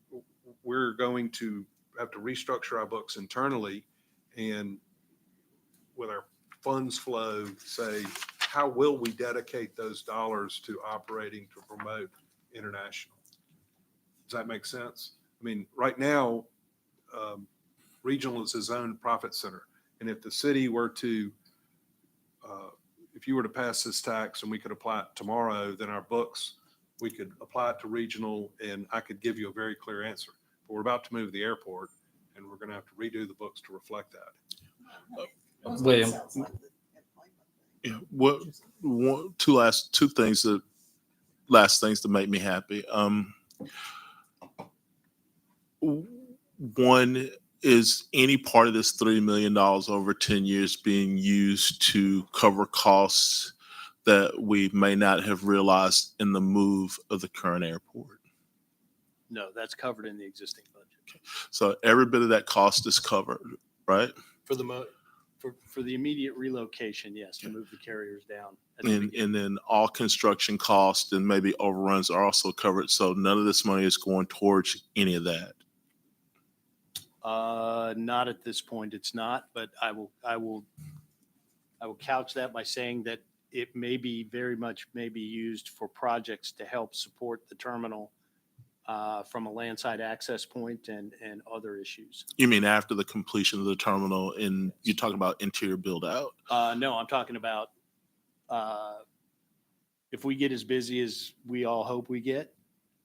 we're going to have to restructure our books internally and with our funds flow, say, how will we dedicate those dollars to operating to promote international? Does that make sense? I mean, right now, Regional is his own profit center. And if the city were to, if you were to pass this tax and we could apply it tomorrow, then our books, we could apply it to Regional and I could give you a very clear answer. But we're about to move the airport and we're going to have to redo the books to reflect that. William, Yeah, what, two last things to make me happy. One is any part of this $3 million over 10 years being used to cover costs that we may not have realized in the move of the current airport. No, that's covered in the existing budget. So every bit of that cost is covered, right? For the immediate relocation, yes, to move the carriers down. at the And, beginning. and then all construction costs and maybe overruns are also covered. So none of this money is going towards any of that. Not at this point, it's not, but I will couch that by saying that it may be very much may be used for projects to help support the terminal from a landside access point and other issues. You mean after the completion of the terminal and you're talking about interior build out? No, I'm talking about if we get as busy as we all hope we get,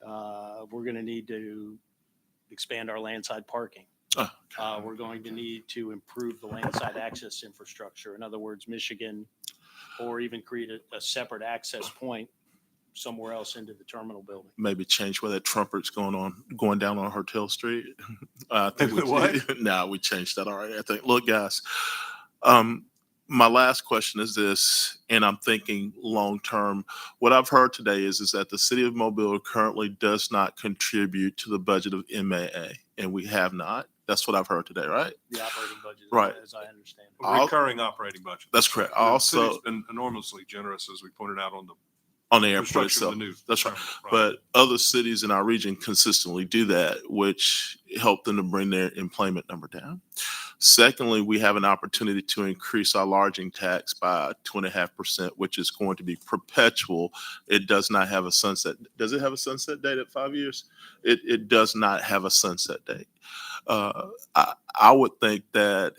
we're going to need to expand our landside parking. We're going to need to improve the landside access infrastructure. In other words, Michigan, or even create a separate access point somewhere else into the terminal building. Maybe change where that trumpet's going down on Hotel Street. I think What? we changed that already. I think, look, guys, my last question is this, and I'm thinking long-term. What I've heard today is that the city of Mobile currently does not contribute to the budget of MAA, and we have not. That's what I've heard today, right? The operating budget, Right. as I understand it. A recurring operating budget. That's correct. The city's Also, been enormously generous, as we pointed out on the on the airport construction of itself. the new. That's right. terminal. But other cities in our region consistently do that, which help them to bring their employment number down. Secondly, we have an opportunity to increase our lodging tax by 2.5%, which is going to be perpetual. It does not have a sunset. Does it have a sunset date at 5 years? It does not have a sunset date. I would think that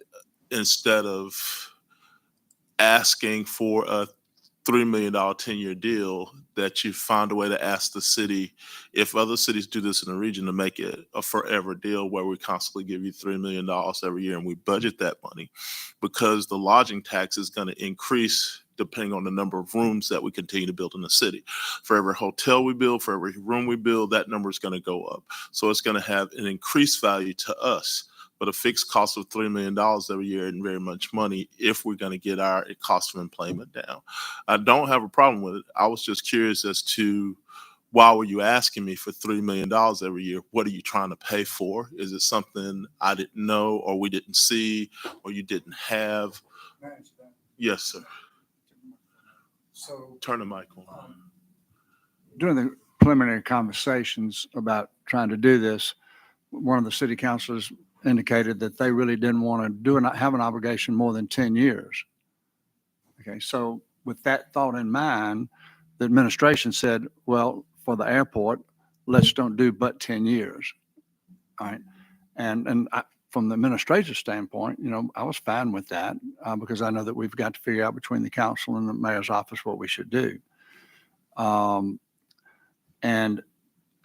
instead of asking for a $3 million 10-year deal, that you find a way to ask the city, if other cities do this in the region, to make it a forever deal where we constantly give you $3 million every year and we budget that money, because the lodging tax is going to increase depending on the number of rooms that we continue to build in the city. For every hotel we build, for every room we build, that number is going to go up. So it's going to have an increased value to us. But a fixed cost of $3 million every year isn't very much money if we're going to get our cost of employment down. I don't have a problem with it. I was just curious as to why were you asking me for $3 million every year? What are you trying to pay for? Is it something I didn't know or we didn't see or you didn't have? Yes, sir. So Turn the mic on. during the preliminary conversations about trying to do this, one of the city councilors indicated that they really didn't want to have an obligation more than 10 years. Okay, so with that thought in mind, the administration said, well, for the airport, let's don't do but 10 years. All right. And from the administrative standpoint, I was fine with that because I know that we've got to figure out between the council and the mayor's office what we should do. And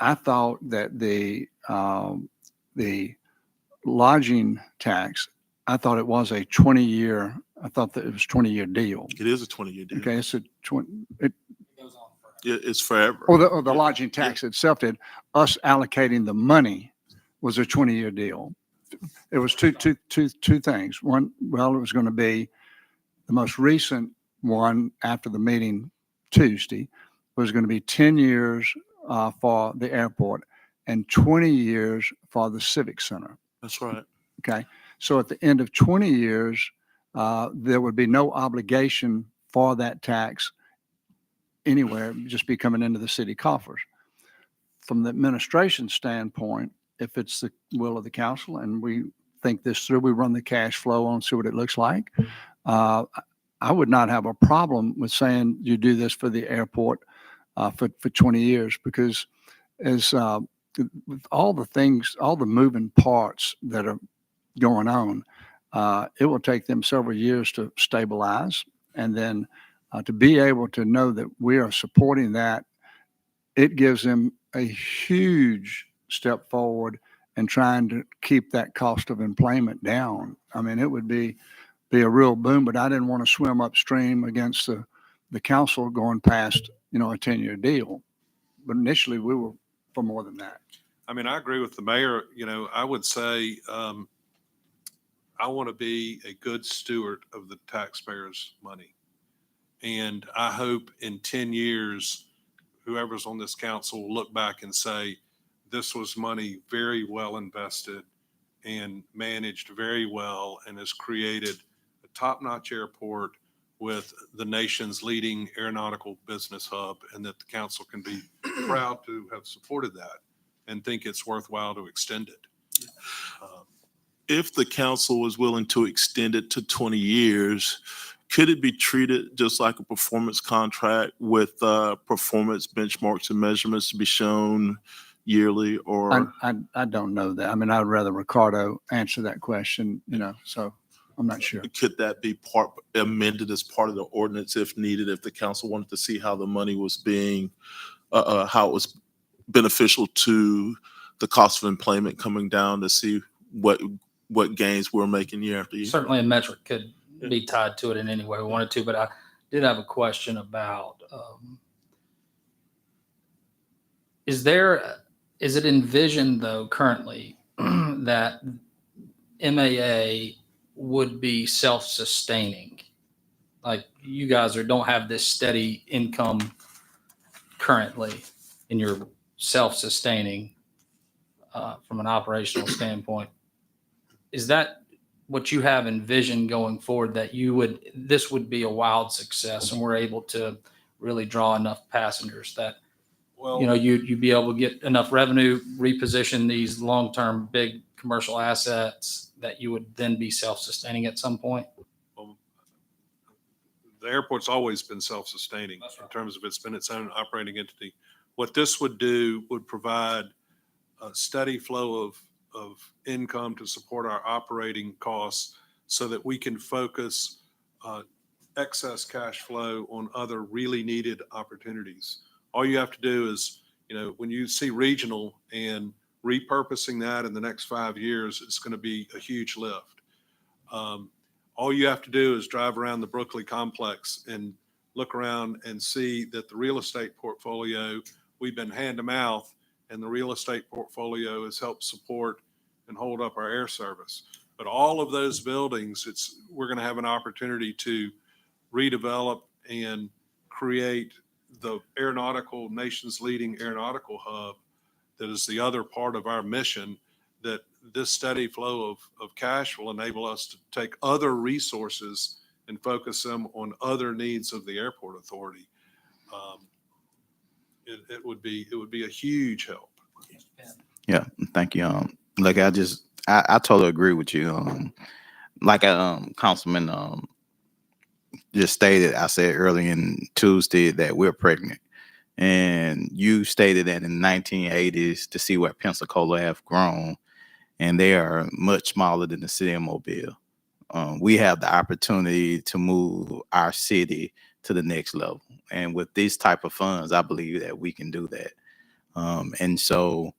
I thought that the lodging tax, I thought it was a 20-year, I thought that it was 20-year deal. It is a 20-year deal. Okay, it's a 20, It goes on It's forever. Or the lodging tax itself did. Us allocating the money was a 20-year deal. It was two things. One, well, it was going to be the most recent one after the meeting Tuesday was going to be 10 years for the airport and 20 years for the Civic Center. That's right. Okay. So at the end of 20 years, there would be no obligation for that tax anywhere, just be coming into the city coffers. From the administration standpoint, if it's the will of the council and we think this through, we run the cash flow on, see what it looks like. I would not have a problem with saying you do this for the airport for 20 years, because as with all the things, all the moving parts that are going on, it will take them several years to stabilize. And then to be able to know that we are supporting that, it gives them a huge step forward in trying to keep that cost of employment down. I mean, it would be a real boom, but I didn't want to swim upstream against the council going past, a 10-year deal. But initially we were for more than that. I mean, I agree with the mayor. I would say I want to be a good steward of the taxpayers' money. And I hope in 10 years, whoever's on this council will look back and say, this was money very well invested and managed very well and has created a top-notch airport with the nation's leading aeronautical business hub, and that the council can be proud to have supported that and think it's worthwhile to extend it. If the council was willing to extend it to 20 years, could it be treated just like a performance contract with performance benchmarks and measurements to be shown yearly? Or I don't know that. I mean, I'd rather Ricardo answer that question, so I'm not sure. could that be amended as part of the ordinance if needed, if the council wanted to see how the money was being, how it was beneficial to the cost of employment coming down, to see what gains we're making year after year? Certainly a metric could be tied to it in any way we wanted to, but I did have a question about, is it envisioned though currently that MAA would be self-sustaining? Like you guys don't have this steady income currently and you're self-sustaining from an operational standpoint. Is that what you have envisioned going forward, that this would be a wild success and we're able to really draw enough passengers that, you'd be able to get enough revenue, reposition these long-term big commercial assets, that you would then be self-sustaining at some point? The airport's always been self-sustaining in terms of it's been its own operating entity. What this would do would provide a steady flow of income to support our operating costs so that we can focus excess cash flow on other really needed opportunities. All you have to do is, when you see regional and repurposing that in the next 5 years, it's going to be a huge lift. All you have to do is drive around the Brookley complex and look around and see that the real estate portfolio, we've been hand to mouth, and the real estate portfolio has helped support and hold up our air service. But all of those buildings, we're going to have an opportunity to redevelop and create the nation's leading aeronautical hub. That is the other part of our mission, that this steady flow of cash will enable us to take other resources and focus them on other needs of the airport authority. It would be a huge help. Yeah, thank you. Like I totally agree with you. Like Councilman just stated, I said earlier in Tuesday that we're pregnant, and you stated that in the 1980s to see what Pensacola have grown, and they are much smaller than the city of Mobile. We have the opportunity to move our city to the next level, and with these type of funds, I believe that we can do that. And so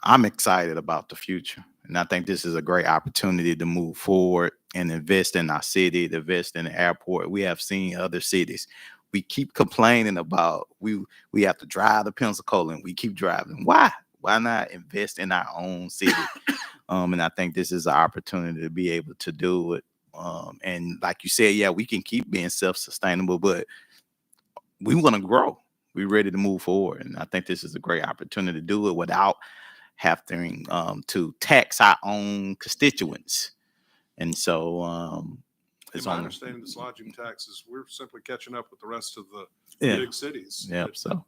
I'm excited about the future. And I think this is a great opportunity to move forward and invest in our city, to invest in the airport. We have seen other cities we keep complaining about we have to drive to Pensacola and we keep driving. Why? Why not invest in our own city? And I think this is an opportunity to be able to do it. And like you said, yeah, we can keep being self-sustainable, but we want to grow. We're ready to move forward. And I think this is a great opportunity to do it without having to tax our own constituents. And so In it's my on. understanding, this lodging taxes, we're simply catching up with the rest of the Yeah. big cities. Yep. So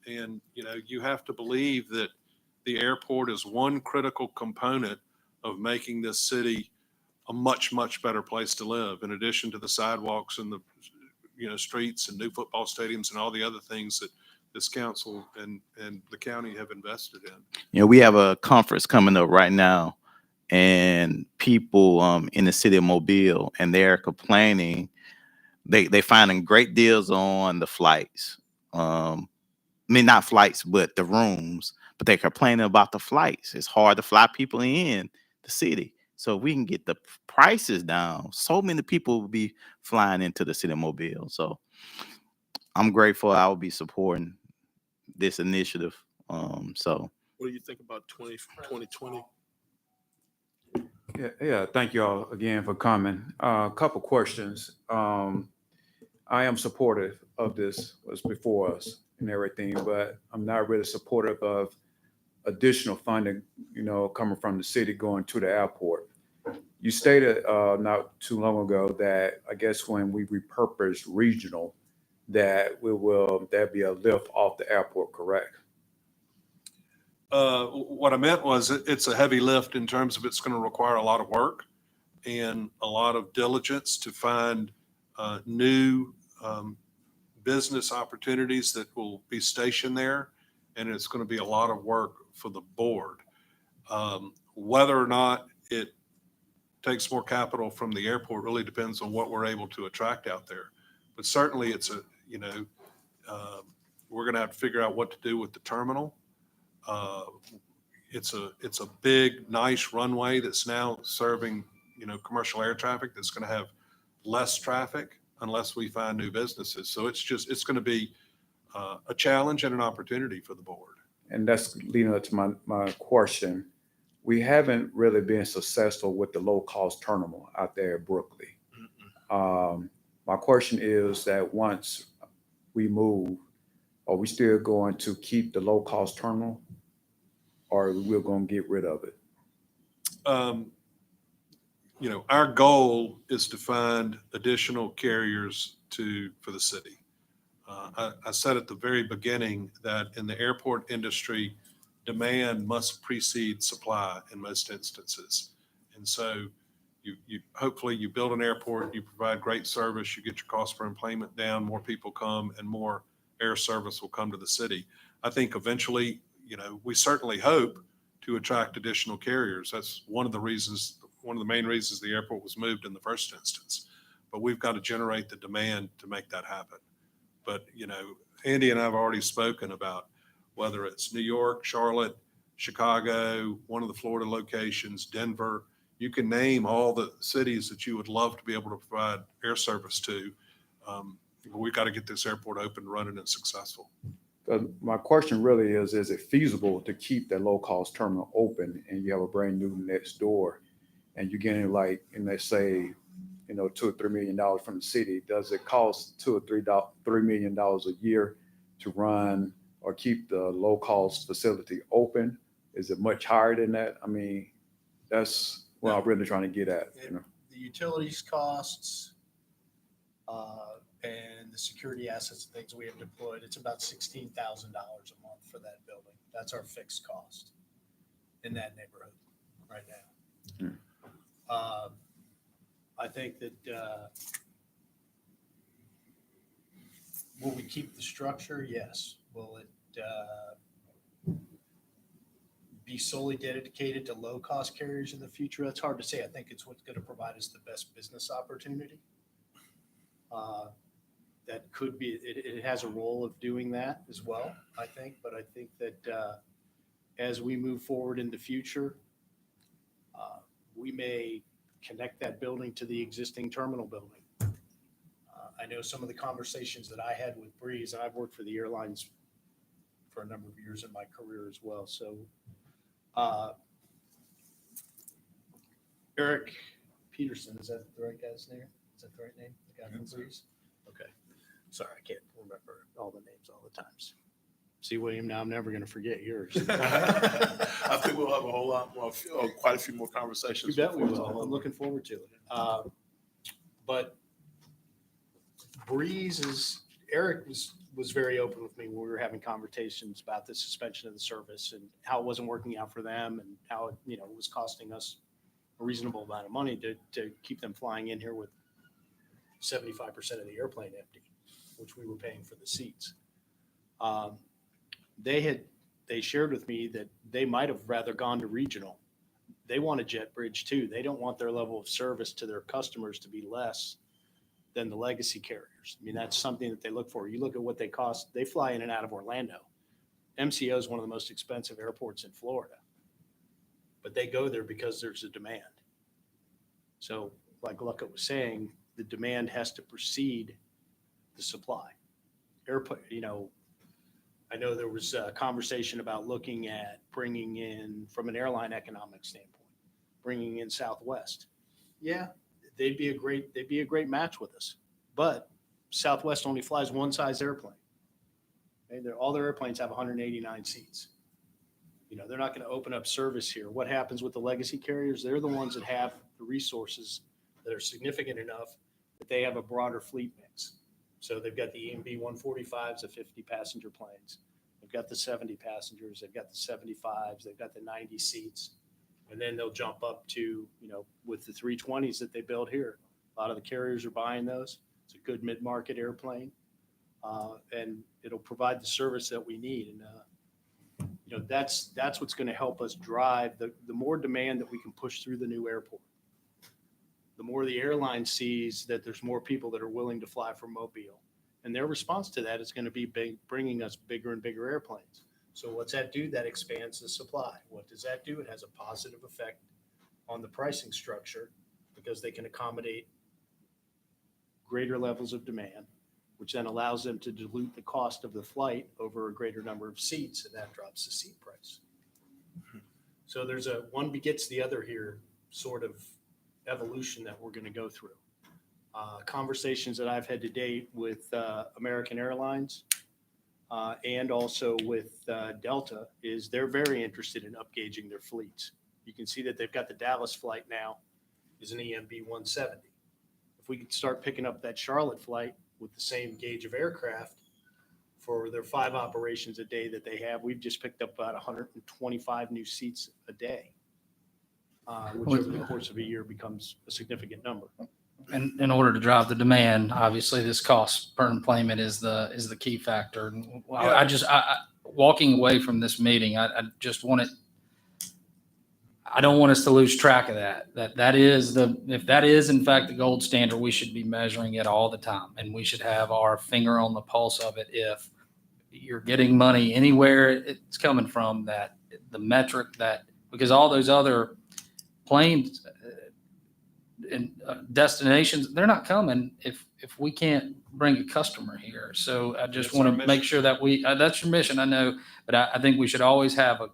And, you have to believe that the airport is one critical component of making this city a much, much better place to live, in addition to the sidewalks and the, streets and new football stadiums and all the other things that this council and the county have invested in. we have a conference coming up right now, and people in the city of Mobile, and they're complaining. They finding great deals on the flights. I mean, not flights, but the rooms. But they're complaining about the flights. It's hard to fly people in the city. So if we can get the prices down, so many people will be flying into the city of Mobile. So I'm grateful. I will be supporting this initiative. So What do you think about 2020? Yeah. Thank you all again for coming. A couple questions. I am supportive of this, what's before us and everything, but I'm not really supportive of additional funding, coming from the city going to the airport. You stated not too long ago that I guess when we repurpose regional, that there'd be a lift off the airport, correct? What I meant was it's a heavy lift in terms of it's going to require a lot of work and a lot of diligence to find new business opportunities that will be stationed there. And it's going to be a lot of work for the board. Whether or not it takes more capital from the airport really depends on what we're able to attract out there. But certainly it's we're going to have to figure out what to do with the terminal. It's a big, nice runway that's now serving, commercial air traffic that's going to have less traffic unless we find new businesses. So it's going to be a challenge and an opportunity for the board. And that's leading up to my question. We haven't really been successful with the low-cost terminal out there at Brooklyn. My question is that once we move, are we still going to keep the low-cost terminal, or we're going to get rid of it? Our goal is to find additional carriers for the city. I said at the very beginning that in the airport industry, demand must precede supply in most instances. And so you hopefully you build an airport, you provide great service, you get your cost per enplanement down, more people come and more air service will come to the city. I think eventually, we certainly hope to attract additional carriers. That's one of the main reasons the airport was moved in the first instance. But we've got to generate the demand to make that happen. But, Andy and I have already spoken about whether it's New York, Charlotte, Chicago, one of the Florida locations, Denver. You can name all the cities that you would love to be able to provide air service to. We've got to get this airport open, running, and successful. My question really is it feasible to keep that low-cost terminal open and you have a brand new next door and you're getting let's say, $2 or $3 million from the city? Does it cost $2 or $3 million a year to run or keep the low-cost facility open? Is it much higher than that? I mean, that's what I'm really trying to get at. The utilities costs and the security assets and things we have deployed, it's about $16,000 a month for that building. That's our fixed cost in that neighborhood right now. I think that will we keep the structure? Yes. Will it be solely dedicated to low-cost carriers in the future? That's hard to say. I think it's what's going to provide us the best business opportunity. That could be, it has a role of doing that as well, I think. But I think that as we move forward in the future, we may connect that building to the existing terminal building. I know some of the conversations that I had with Breeze, and I've worked for the airlines for a number of years in my career as well. So Eric Peterson, is that the right guy's name? Is that the right name? The guy from Breeze? Okay. Sorry, I can't remember all the names all the times. See, William, now I'm never going to forget yours. I think we'll have a whole lot more, quite a few more You conversations. bet we before it's will. all I'm over. looking forward to it. But Eric was very open with me when we were having conversations about the suspension of the service and how it wasn't working out for them and how it, it was costing us a reasonable amount of money to keep them flying in here with 75% of the airplane empty, which we were paying for the seats. They shared with me that they might have rather gone to regional. They want a jet bridge too. They don't want their level of service to their customers to be less than the legacy carriers. I mean, that's something that they look for. You look at what they cost. They fly in and out of Orlando. MCO is one of the most expensive airports in Florida, but they go there because there's a demand. So like Lucca was saying, the demand has to precede the supply. I know there was a conversation about looking at bringing in, from an airline economic standpoint, bringing in Southwest. Yeah, they'd be a great match with us. But Southwest only flies one size airplane. Okay? All their airplanes have 189 seats. They're not going to open up service here. What happens with the legacy carriers? They're the ones that have the resources that are significant enough that they have a broader fleet mix. So they've got the EMB 145s, the 50 passenger planes. They've got the 70 passengers. They've got the 75s. They've got the 90 seats. And then they'll jump up to, with the 320s that they build here. A lot of the carriers are buying those. It's a good mid-market airplane. And it'll provide the service that we need. And, that's what's going to help us drive the more demand that we can push through the new airport. The more the airline sees that there's more people that are willing to fly from Mobile. And their response to that is going to be bringing us bigger and bigger airplanes. So what's that do? That expands the supply. What does that do? It has a positive effect on the pricing structure because they can accommodate greater levels of demand, which then allows them to dilute the cost of the flight over a greater number of seats, and that drops the seat price. So there's a one begets the other here sort of evolution that we're going to go through. Conversations that I've had to date with American Airlines and also with Delta is they're very interested in upgauging their fleets. You can see that they've got the Dallas flight now is an EMB 170. If we could start picking up that Charlotte flight with the same gauge of aircraft for their 5 operations a day that they have, we've just picked up about 125 new seats a day, which over the course of a year becomes a significant number. And in order to drive the demand, obviously this cost per employment is the key factor. And I walking away from this meeting, I just want it. I don't want us to lose track of that. If that is in fact the gold standard, we should be measuring it all the time, and we should have our finger on the pulse of it. If you're getting money anywhere it's coming from, that the metric because all those other planes and destinations, they're not coming if we can't bring a customer here. So I just That's our want to make mission. sure that that's your mission, I know, but I think we should always have a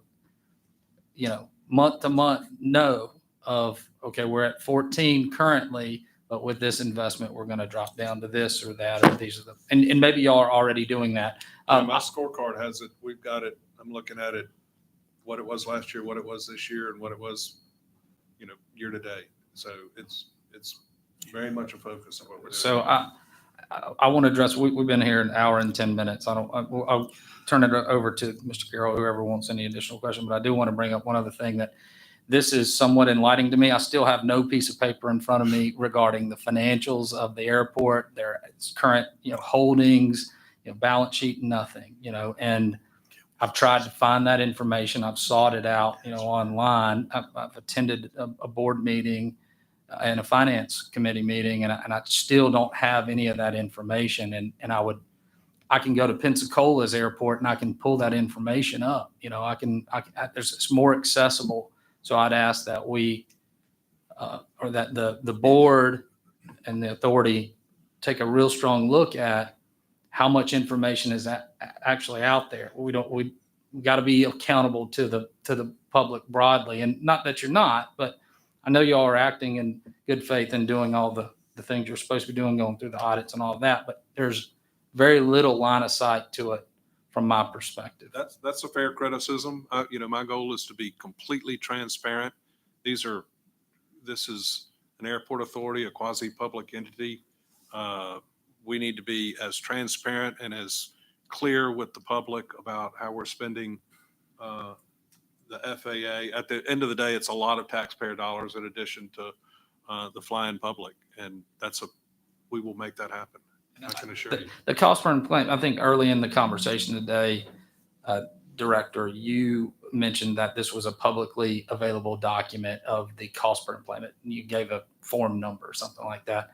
month to month know of, okay, we're at 14 currently, but with this investment we're going to drop down to this or that, or these are and maybe y'all are already doing that. My scorecard has it. We've got it. I'm looking at it, what it was last year, what it was this year, and what it was, year to date. So it's very much a focus of what we're doing. So I want to address, we've been here an hour and 10 minutes. I'll turn it over to Mr. Carroll, whoever wants any additional question, but I do want to bring up one other thing that this is somewhat enlightening to me. I still have no piece of paper in front of me regarding the financials of the airport, their current, holdings, balance sheet, nothing, and I've tried to find that information. I've sought it out, online. I've attended a board meeting and a finance committee meeting, and I still don't have any of that information. And I can go to Pensacola's airport and I can pull that information up. It's more accessible. So I'd ask that we, or that the board and the authority take a real strong look at how much information is actually out there. We got to be accountable to the public broadly, and not that you're not, but I know y'all are acting in good faith and doing all the things you're supposed to be doing, going through the audits and all of that, but there's very little line of sight to it from my perspective. That's a fair criticism. My goal is to be completely transparent. This is an airport authority, a quasi-public entity. We need to be as transparent and as clear with the public about how we're spending the FAA. At the end of the day, it's a lot of taxpayer dollars in addition to the flying public, and we will make that happen. I can assure you. The cost per employment, I think early in the conversation today, Director, you mentioned that this was a publicly available document of the cost per employment. You gave a form number or something like that.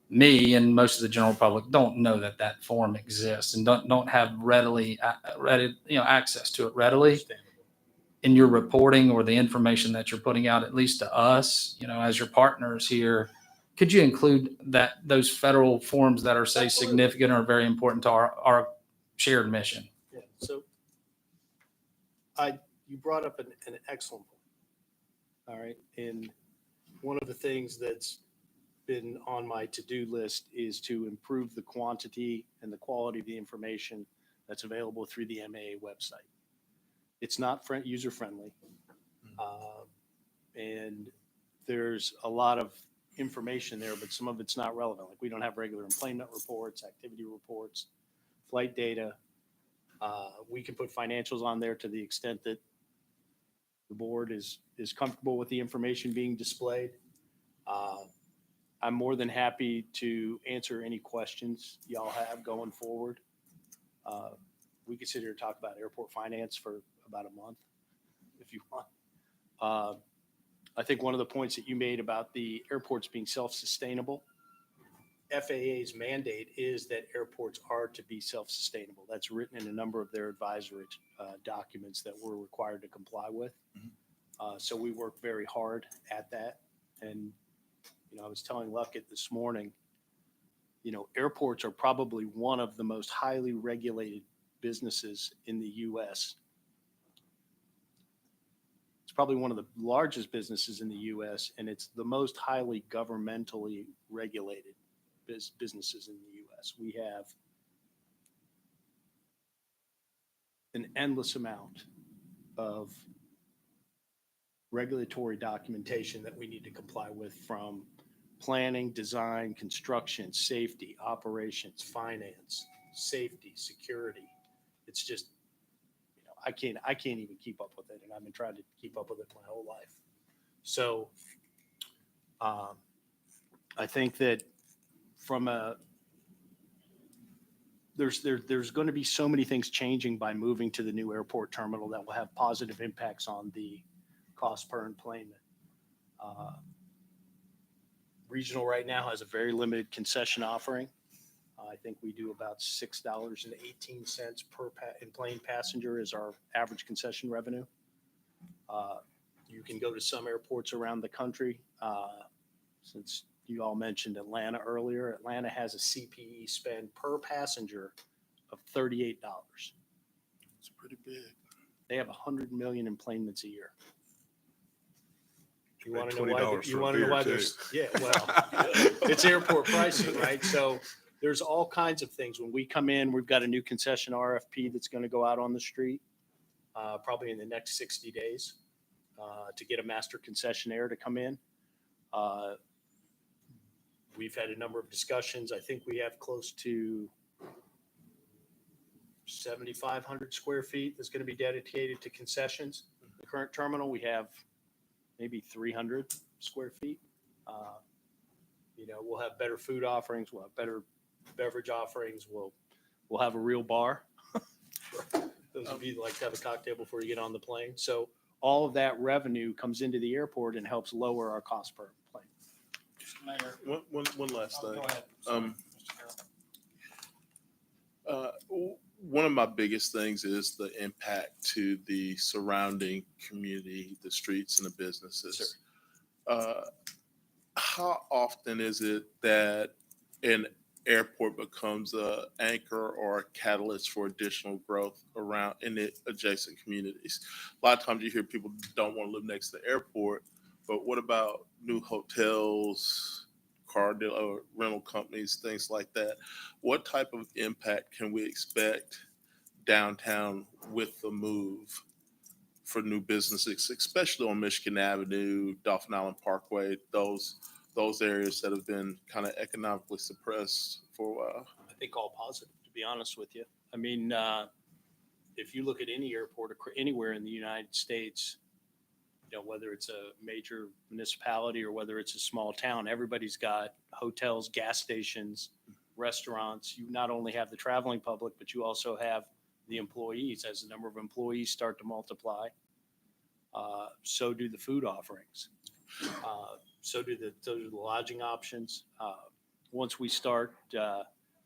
Me and most of the general public don't know that form exists and don't have access to it readily. In your reporting or the information that you're putting out, at least to us, as your partners here, could you include those federal forms that are, say, significant or very important to our shared mission? Yeah, so you brought up an excellent point. All right. And one of the things that's been on my to-do list is to improve the quantity and the quality of the information that's available through the MAA website. It's not user-friendly. And there's a lot of information there, but some of it's not relevant. Like we don't have regular employment reports, activity reports, flight data. We can put financials on there to the extent that the board is comfortable with the information being displayed. I'm more than happy to answer any questions y'all have going forward. We could sit here and talk about airport finance for about a month if you want. I think one of the points that you made about the airports being self-sustainable, FAA's mandate is that airports are to be self-sustainable. That's written in a number of their advisory documents that we're required to comply with. So we work very hard at that. And, I was telling Luckett this morning, airports are probably one of the most highly regulated businesses in the U.S. It's probably one of the largest businesses in the U.S., and it's the most highly governmentally regulated businesses in the U.S. We have an endless amount of regulatory documentation that we need to comply with, from planning, design, construction, safety, operations, finance, safety, security. It's just, I can't even keep up with it, and I've been trying to keep up with it my whole life. So I think that there's going to be so many things changing by moving to the new airport terminal that will have positive impacts on the cost per employment. Regional right now has a very limited concession offering. I think we do about $6.18 per in-plane passenger is our average concession revenue. You can go to some airports around the country. Since you all mentioned Atlanta earlier, Atlanta has a CPE spend per passenger of $38. It's pretty big. They have 100 million enplanements a year. You Pay want to know $20 why? for You a want to know beer, why too. there's it's airport pricing, right? So there's all kinds of things. When we come in, we've got a new concession RFP that's going to go out on the street probably in the next 60 days to get a master concessionaire to come in. We've had a number of discussions. I think we have close to 7,500 square feet that's going to be dedicated to concessions. The current terminal, we have maybe 300 square feet. We'll have better food offerings. We'll have better beverage offerings. We'll have a real bar. Those of you that like to have a cocktail before you get on the plane. So all of that revenue comes into the airport and helps lower our cost per plane. Mayor, one last thing. One of my biggest things is the impact to the surrounding community, the streets and the businesses. How often is it that an airport becomes a anchor or a catalyst for additional growth around in the adjacent communities. A lot of times you hear people don't want to live next to the airport, but what about new hotels, car dealer, rental companies, things like that? What type of impact can we expect downtown with the move for new businesses, especially on Michigan Avenue, Dolphin Island Parkway, those areas that have been kind of economically suppressed for a while? I think all positive, to be honest with you. I mean, if you look at any airport anywhere in the United States, whether it's a major municipality or whether it's a small town, everybody's got hotels, gas stations, restaurants. You not only have the traveling public, but you also have the employees. As the number of employees start to multiply, so do the food offerings. So do the lodging options. Once we start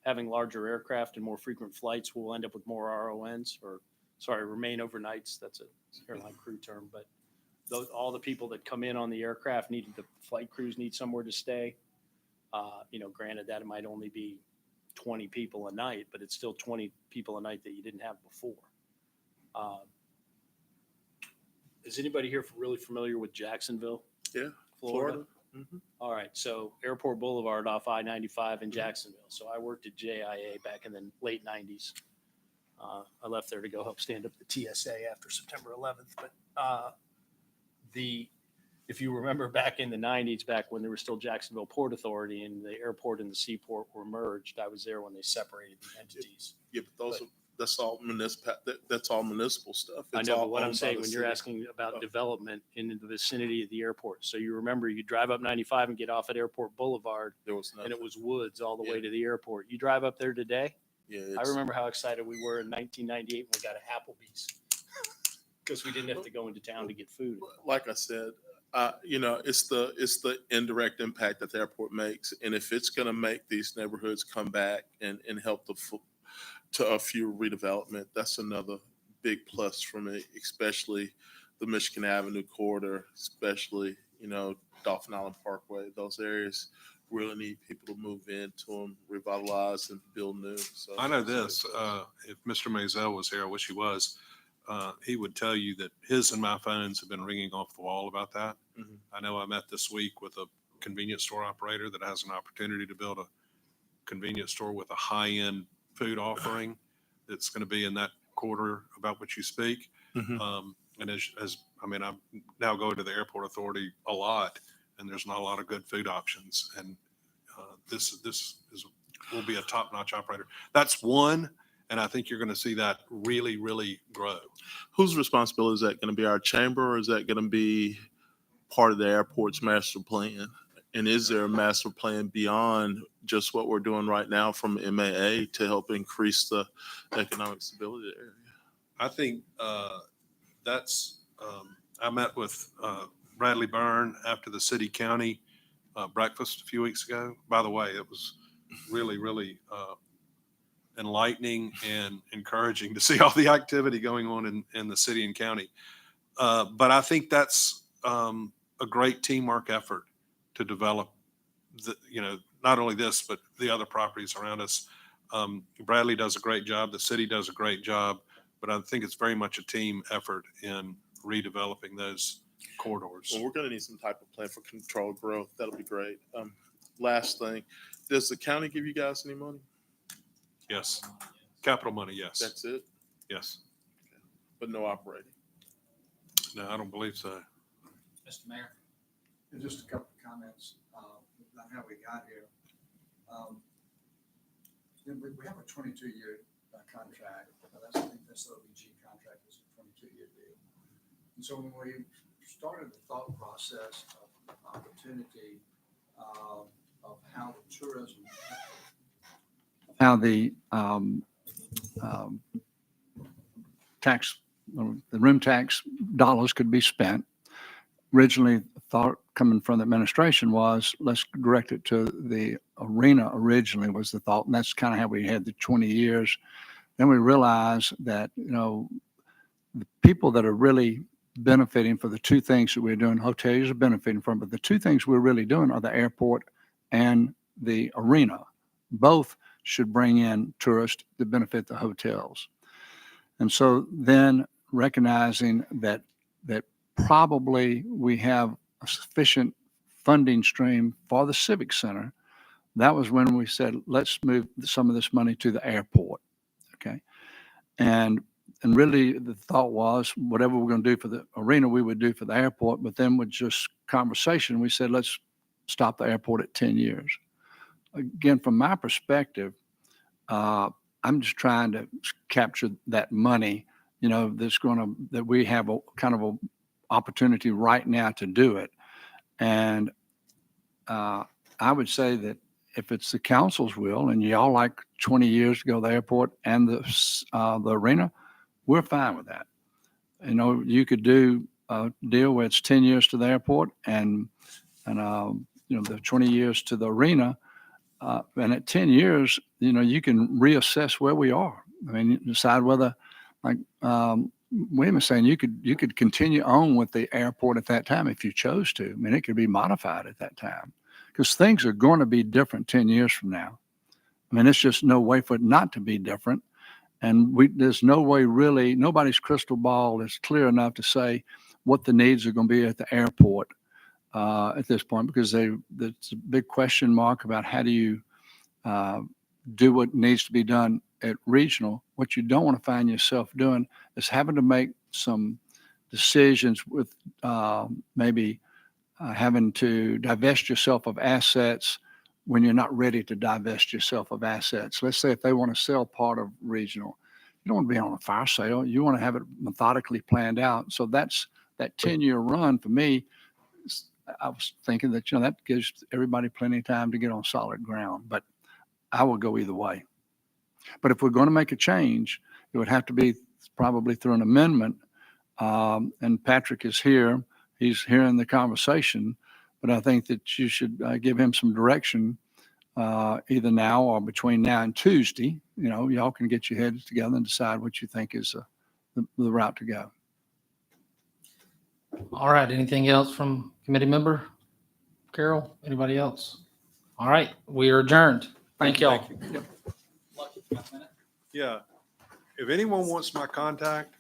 having larger aircraft and more frequent flights, we'll end up with more RONs, remain overnights. That's a airline crew term, but all the people that come in on the aircraft the flight crews need somewhere to stay. Granted that it might only be 20 people a night, but it's still 20 people a night that you didn't have before. Is anybody here really familiar with Jacksonville? Yeah, Florida. Mhm. All right, so Airport Boulevard off I-95 in Jacksonville. So I worked at JIA back in the late 90s. I left there to go help stand up the TSA after September 11th. But if you remember back in the 90s, back when there was still Jacksonville Port Authority and the airport and the seaport were merged, I was there when they separated the entities. Yeah, but that's all municipal. That's all municipal stuff. I It's know, all but what I'm owned by saying, the when you're city. asking about development in the vicinity of the airport, so you remember you drive up 95 and get off at Airport Boulevard, There was and nothing. it was woods all the way Yeah. to the airport. You drive up there today, Yeah, I it's- remember how excited we were in 1998 when we got an Applebee's because we didn't have to go into town to get food. like I said, it's the indirect impact that the airport makes, and if it's going to make these neighborhoods come back and help to a few redevelopment, that's another big plus for me, especially the Michigan Avenue corridor, especially Dolphin Island Parkway. Those areas really need people to move into them, revitalize, and build new. So I know this, if Mr. Mazel was here, I wish he was, he would tell you that his and my phones have been ringing off the wall about that. Mhm. I know I met this week with a convenience store operator that has an opportunity to build a convenience store with a high-end food offering that's going to be in that quarter about which you speak. Mhm. And I now go to the airport authority a lot, and there's not a lot of good food options. And will be a top-notch operator. That's one, and I think you're going to see that really, really grow. Whose responsibility is that going to be? Our chamber, or is that going to be part of the airport's master plan? And is there a master plan beyond just what we're doing right now from MAA to help increase the economic stability of the area? I think I met with Bradley Byrne after the city-county breakfast a few weeks ago. By the way, it was really, really enlightening and encouraging to see all the activity going on in the city and county. But I think that's a great teamwork effort to develop not only this, but the other properties around us. Bradley does a great job. The city does a great job, but I think it's very much a team effort in redeveloping those corridors. Well, we're going to need some type of plan for controlled growth. That'll be great. Last thing, does the county give you guys any money? Yes. Capital money, yes. That's it, Yes. but no operating. No, I don't believe so. Mr. Mayor. And just a couple of comments on how we got here. We have a 22-year contract. I think that's the OBG contract is a 22-year deal. And so when we started the thought process of opportunity of how the tourism, how the the room tax dollars could be spent. Originally, thought coming from the administration was let's direct it to the arena. Originally was the thought, and that's kind of how we had the 20 years. Then we realized that the people that are really benefiting for the two things that we're doing, hotels are benefiting from, but the two things we're really doing are the airport and the arena. both should bring in tourists to benefit the hotels. And so then recognizing that probably we have a sufficient funding stream for the Civic Center, that was when we said, let's move some of this money to the airport. Okay. And really the thought was whatever we're going to do for the arena, we would do for the airport. But then with just conversation, we said, let's stop the airport at 10 years. Again, from my perspective, I'm just trying to capture that money, that we have a kind of a opportunity right now to do it. And I would say that if it's the council's will and y'all like 20 years to go to the airport and the arena, we're fine with that. You could do a deal where it's 10 years to the airport and the 20 years to the arena. And at 10 years, you can reassess where we are. I mean, decide whether, like William is saying, you could continue on with the airport at that time if you chose to. I mean, it could be modified at that time because things are going to be different 10 years from now. I mean, it's just no way for it not to be different. And there's no way really, nobody's crystal ball is clear enough to say what the needs are going to be at the airport at this point, because there's a big question mark about how do you do what needs to be done at regional. What you don't want to find yourself doing is having to make some decisions with maybe having to divest yourself of assets when you're not ready to divest yourself of assets. Let's say if they want to sell part of regional, you don't want to be on a fire sale. You want to have it methodically planned out. So that's that 10-year run for me. I was thinking that, that gives everybody plenty of time to get on solid ground, but I will go either way. But if we're going to make a change, it would have to be probably through an amendment. And Patrick is here. He's hearing the conversation, but I think that you should give him some direction either now or between now and Tuesday. Y'all can get your heads together and decide what you think is the route to go. All right. Anything else from committee member? Carol, anybody else? All right. We are adjourned. Thank y'all. Yeah. If anyone wants my contact,